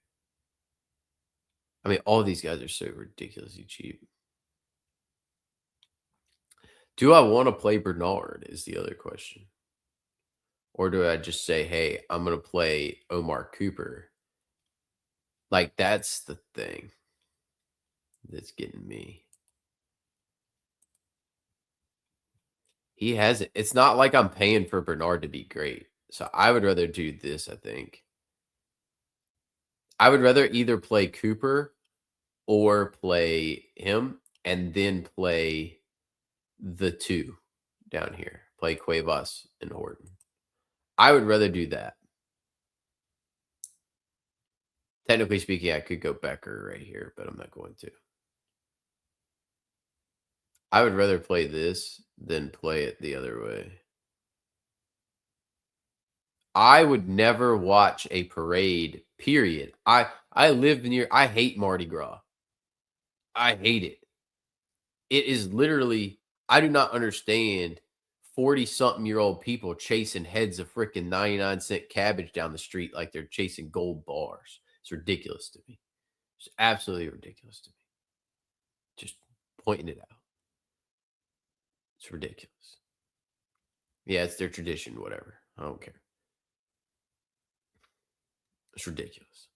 I mean, all these guys are so ridiculously cheap. Do I want to play Bernard is the other question. Or do I just say, hey, I'm going to play Omar Cooper? Like, that's the thing that's getting me. He hasn't. It's not like I'm paying for Bernard to be great. So I would rather do this, I think. I would rather either play Cooper or play him and then play the 2 down here. Play Cuevas and Horton. I would rather do that. Technically speaking, I could go Becker right here, but I'm not going to. I would rather play this than play it the other way. I would never watch a parade, period. I live near I hate Mardi Gras. I hate it. It is literally I do not understand 40-something-year-old people chasing heads of freaking 99-cent cabbage down the street like they're chasing gold bars. It's ridiculous to me. It's absolutely ridiculous to me. Just pointing it out. It's ridiculous. Yeah, it's their tradition, whatever. I don't care. It's ridiculous.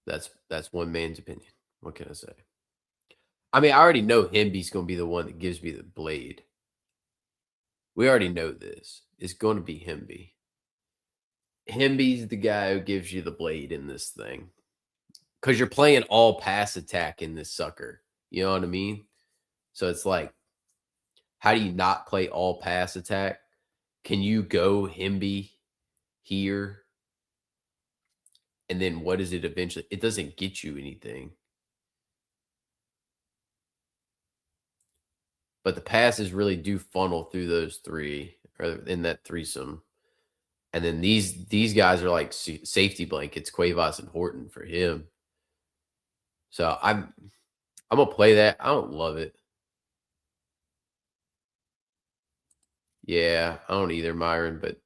That's one man's opinion. What can I say? I mean, I already know Hemby's going to be the one that gives me the blade. We already know this. It's going to be Hemby. Hemby's the guy who gives you the blade in this thing. because you're playing all pass attack in this sucker. You know what I mean? So it's like, how do you not play all pass attack? Can you go Himby here? And then what is it eventually? It doesn't get you anything. But the passes really do funnel through those three, or in that threesome. And then these guys are like safety blankets, Cuevas and Horton for him. So I'm gonna play that. I don't love it. Yeah, I don't either, Myron, but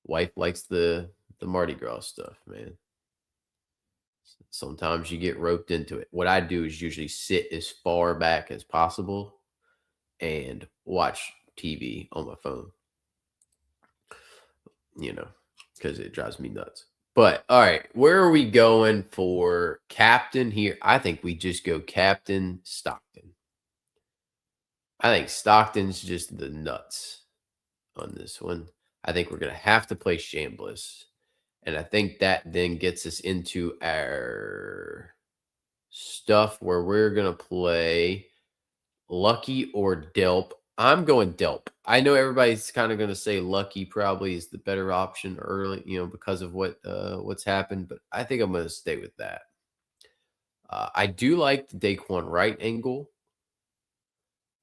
wife likes the Mardi Gras stuff, man. Sometimes you get roped into it. What I do is usually sit as far back as possible and watch TV on my phone, you know, because it drives me nuts. But all right, where are we going for captain here? I think we just go Captain Stockton. I think Stockton's just the nuts on this one. I think we're going to have to play Chambliss. And I think that then gets us into our stuff where we're going to play Lucky or Delp. I'm going Delp. I know everybody's kind of going to say Lucky probably is the better option early, because of what's happened, but I think I'm going to stay with that. I do like the Daquan Wright angle.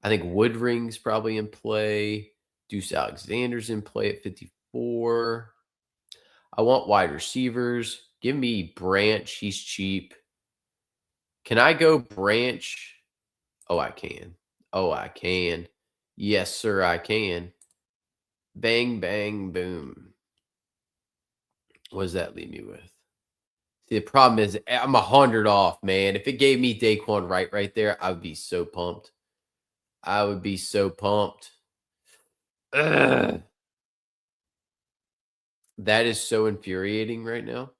I think Woodring's probably in play. Deuce Alexander's in play at 54. I want wide receivers. Give me Branch. He's cheap. Can I go Branch? Oh, I can. Oh, I can. Yes, sir, I can. Bang, bang, boom. What does that leave me with? See, the problem is I'm 100 off, man. If it gave me Daquan right there, I would be so pumped. I would be so pumped. Ugh. That is so infuriating right now.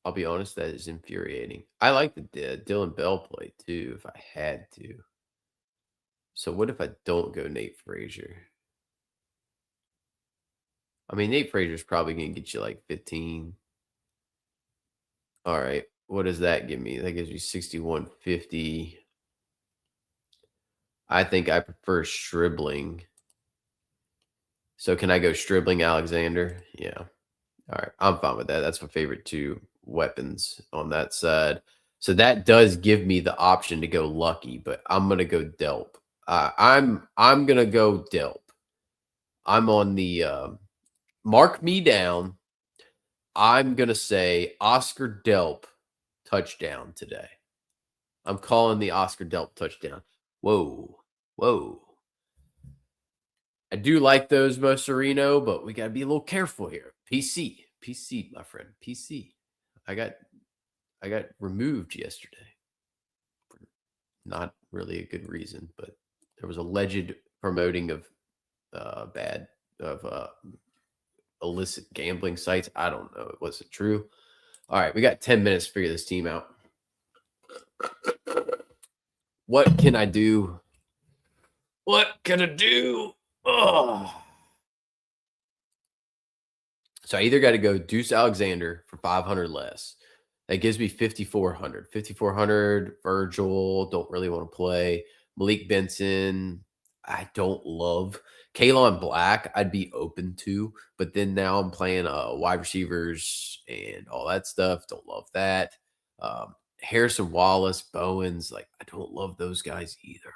I'll be honest, that is infuriating. I like the Dylan Bell play too, if I had to. So what if I don't go Nate Frazier? I mean, Nate Frazier's probably going to get you like 15. All right. What does that give me? That gives me 6150. I think I prefer Stribling. So can I go Stribling Alexander? Yeah. All right. I'm fine with that. That's my favorite two weapons on that side. So that does give me the option to go Lucky, but I'm gonna go Delp. I'm gonna go Delp. I'm on the mark me down. I'm gonna say Oscar Delp touchdown today. I'm calling the Oscar Delp touchdown. Whoa, whoa. I do like those Moserino, but we gotta be a little careful here. PC, my friend, PC. I got removed yesterday. Not really a good reason, but there was alleged promoting of bad of illicit gambling sites. I don't know. Was it true? All right, we got 10 minutes to figure this team out. What can I do? What can I do? Oh. So I either got to go Deuce Alexander for 500 less. That gives me 5,400. 5,400, Virgil, don't really want to play. Malik Benson, I don't love. Kalon Black, I'd be open to, but then now I'm playing wide receivers and all that stuff. Don't love that. Harrison Wallace, Bowens, like I don't love those guys either.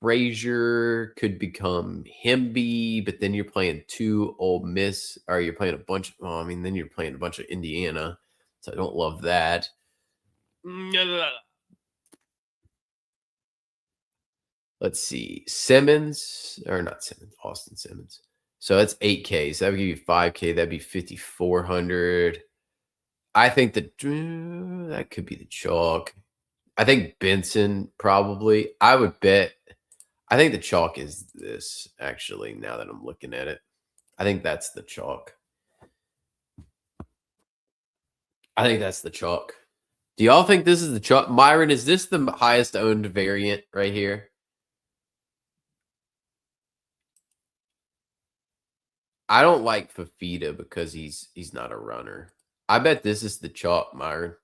Frazier could become Himby, but then you're playing two Ole Miss, or you're playing a bunch. Well, I mean, then you're playing a bunch of Indiana, so I don't love that. Let's see, Simmons or not Simmons, Austin Simmons. So that's 8K. So that would give you 5K. That'd be 5,400. I think that could be the chalk. I think Benson probably. I would bet. I think the chalk is this, actually, now that I'm looking at it. I think that's the chalk. I think that's the chalk. Do y'all think this is the chalk? Myron, is this the highest owned variant right here? I don't like Fafita because he's not a runner. I bet this is the chalk, Myron.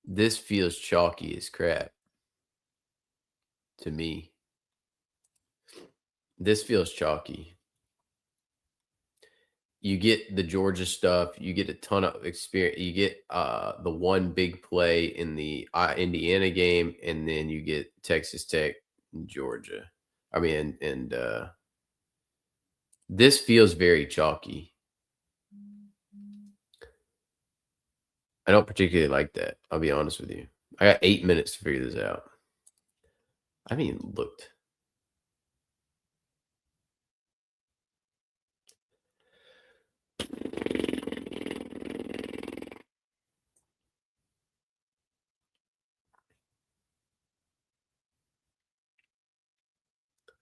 This feels chalky as crap to me. This feels chalky. You get the Georgia stuff, you get a ton of experience, you get, the one big play in the, Indiana game, and then you get Texas Tech and Georgia. I mean, this feels very chalky. I don't particularly like that, I'll be honest with you. I got 8 minutes to figure this out. I haven't even looked.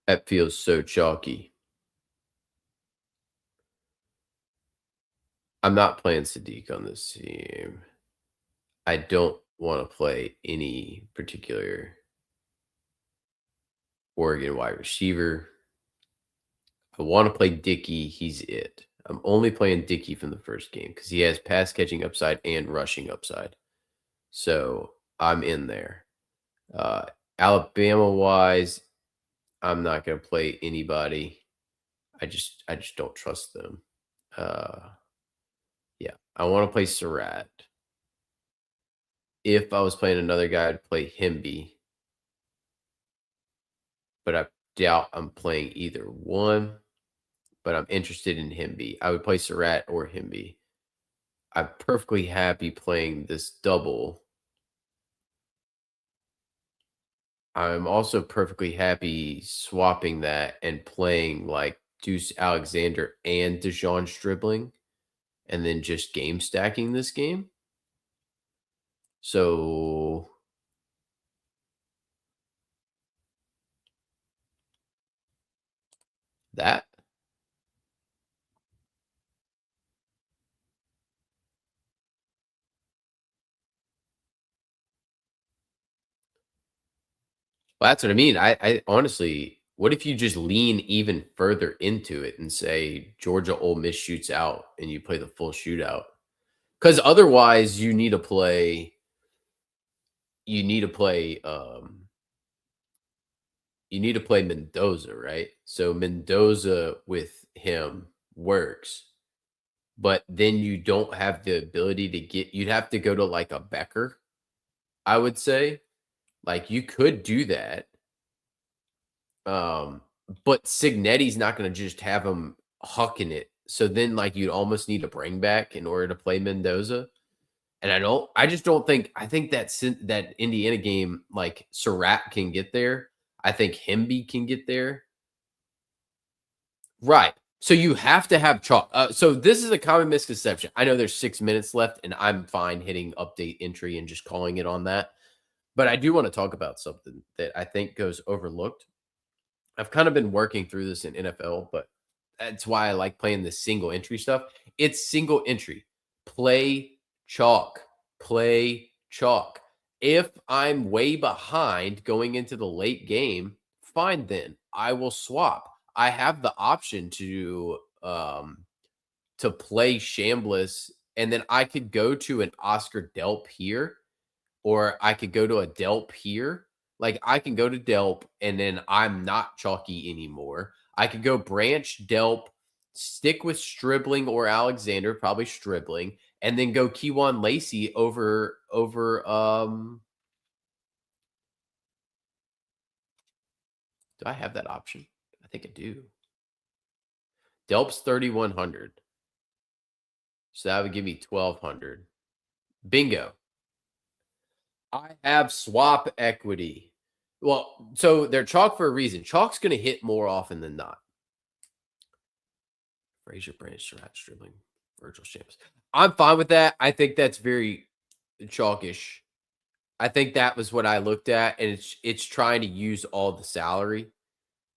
That feels so chalky. I'm not playing Sadiq on this team. I don't wanna play any particular Oregon wide receiver. I wanna play Dickey, he's it. I'm only playing Dickey from the first game because he has pass catching upside and rushing upside. So, I'm in there. Uh, Alabama-wise, I'm not gonna play anybody. I just don't trust them. Uh, yeah, I wanna play Surratt. If I was playing another guy, I'd play Himby, but I doubt I'm playing either one, but I'm interested in Himby. I would play Surratt or Himby. I'm perfectly happy playing this double. I'm also perfectly happy swapping that and playing like Deuce Alexander and Dejon Stribling and then just game stacking this game. So that well, that's what I mean. I honestly, what if you just lean even further into it and say Georgia Ole Miss shoots out and you play the full shootout? Because otherwise, you need to play, you need to play Mendoza, right? So Mendoza with him works, but then you don't have the ability to get. You'd have to go to like a Becker, I would say. Like you could do that, Um, but Signetti's not gonna just have him hucking it. So then, like, you'd almost need a bring back in order to play Mendoza. And I just don't think I think that Indiana game, like, Surratt can get there. I think Hemby can get there. Right. So you have to have chalk. So this is a common misconception. I know there's 6 minutes left, and I'm fine hitting update entry and just calling it on that. But I do wanna talk about something that I think goes overlooked. I've kind of been working through this in NFL, but that's why I like playing this single entry stuff. It's single entry. Play chalk. Play chalk. If I'm way behind going into the late game, fine then. I will swap. I have the option to play Shambliss, and then I could go to an Oscar Delp here or I could go to a Delp here. Like I can go to Delp and then I'm not chalky anymore. I could go branch Delp, stick with Stribling or Alexander, probably Stribling, and then go Keywan Lacey over do I have that option? I think I do. Delp's 3,100. So that would give me 1,200. Bingo. I have swap equity. Well, so they're chalk for a reason. Chalk's going to hit more often than not. Frazier, Branch, Surratt, Stribling, Virgil Shams. I'm fine with that. I think that's very chalkish. I think that was what I looked at, and it's trying to use all the salary,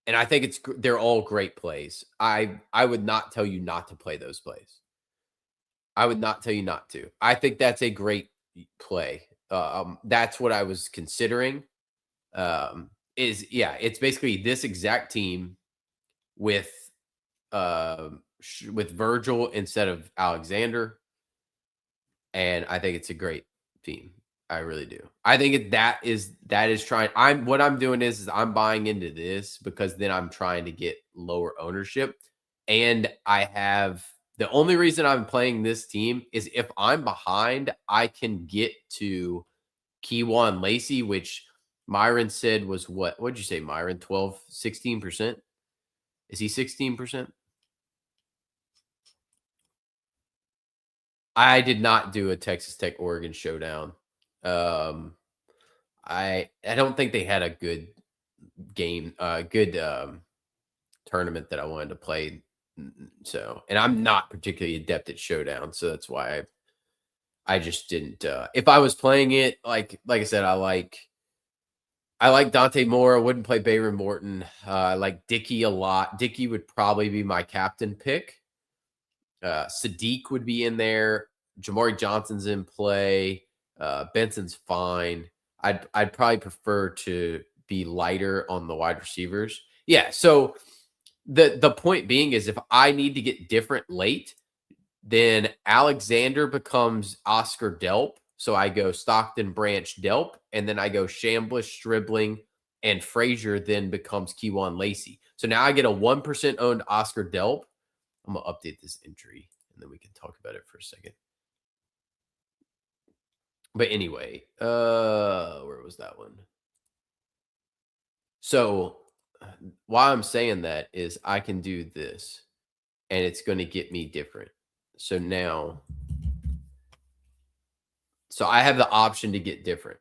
and I think they're all great plays. I would not tell you not to play those plays. I would not tell you not to. I think that's a great play. That's what I was considering. Yeah, it's basically this exact team with with Virgil instead of Alexander. and I think it's a great team. I really do. I think that is trying. What I'm doing is I'm buying into this because then I'm trying to get lower ownership, and I have the only reason I'm playing this team is if I'm behind, I can get to Keywan Lacey, which Myron said was what? What'd you say, Myron? 12, 16%? Is he 16%? I did not do a Texas Tech Oregon showdown. Um, I don't think they had a good tournament that I wanted to play. So, and I'm not particularly adept at showdown, so that's why I just didn't. If I was playing it, like I said, I like Dante Moore. I wouldn't play Bayron Morton. I like Dickey a lot. Dickey would probably be my captain pick. Sadiq would be in there. Jamari Johnson's in play. Benson's fine. I'd probably prefer to be lighter on the wide receivers. Yeah. So the point being is if I need to get different late, then Alexander becomes Oscar Delp. So I go Stockton, Branch, Delp, and then I go Shambliss, Stribling, and Frazier then becomes Keywan Lacey. So now I get a 1% owned Oscar Delp. I'm gonna update this entry and then we can talk about it for a second. But anyway, where was that one? So why I'm saying that is I can do this and it's going to get me different. So now, so I have the option to get different.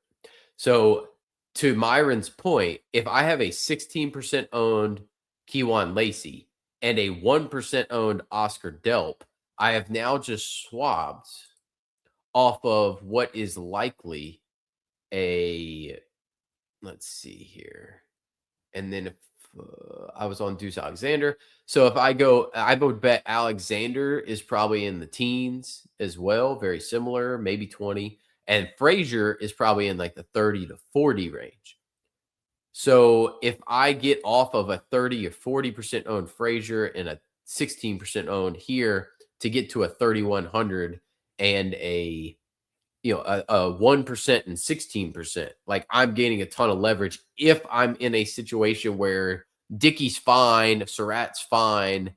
So to Myron's point, if I have a 16% owned Keywan Lacey and a 1% owned Oscar Delp, I have now just swapped off of what is likely a, let's see here. And then if I was on Deuce Alexander. So if I would bet Alexander is probably in the teens as well, very similar, maybe 20. And Frazier is probably in like the 30 to 40 range. So if I get off of a 30 or 40% owned Frazier and a 16% owned here to get to a 3,100 and a 1% and 16%, like I'm gaining a ton of leverage if I'm in a situation where Dickey's fine, Surratt's fine,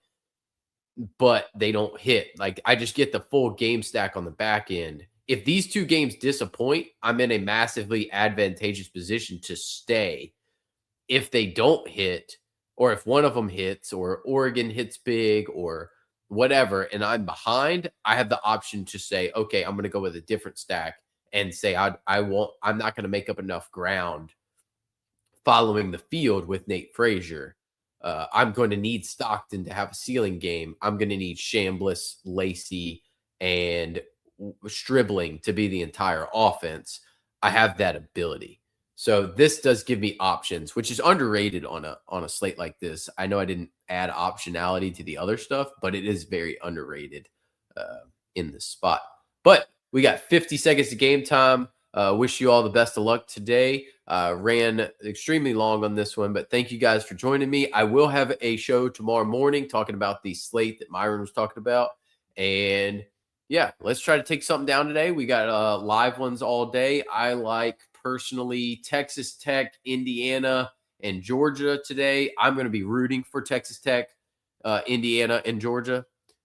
but they don't hit. Like I just get the full game stack on the back end. If these two games disappoint, I'm in a massively advantageous position to stay. If they don't hit, or if one of them hits, or Oregon hits big, or whatever, and I'm behind, I have the option to say, okay, I'm going to go with a different stack and say I'm not going to make up enough ground following the field with Nate Frazier. I'm going to need Stockton to have a ceiling game. I'm going to need Shambliss, Lacey, and Stribling to be the entire offense. I have that ability. So this does give me options, which is underrated on a slate like this. I know I didn't add optionality to the other stuff, but it is very underrated in this spot. But we got 50 seconds to game time. Wish you all the best of luck today. Ran extremely long on this one, but thank you guys for joining me. I will have a show tomorrow morning talking about the slate that Myron was talking about. And yeah, let's try to take something down today. We got live ones all day. I like personally Texas Tech, Indiana, and Georgia today. I'm going to be rooting for Texas Tech, Indiana, and Georgia.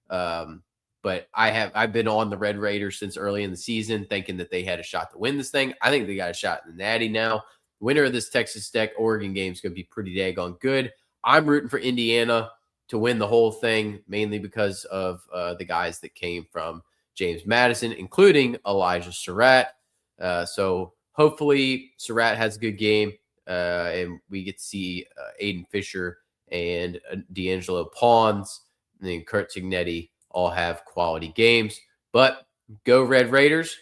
But I've been on the Red Raiders since early in the season, thinking that they had a shot to win this thing. I think they got a shot in the Natty now. Winner of this Texas Tech Oregon game is going to be pretty daggone good. I'm rooting for Indiana to win the whole thing, mainly because of the guys that came from James Madison, including Elijah Surratt. So hopefully Surratt has a good game, and we get to see Aiden Fisher and D'Angelo Pawns, and then Kurt Signetti all have quality games. But go Red Raiders.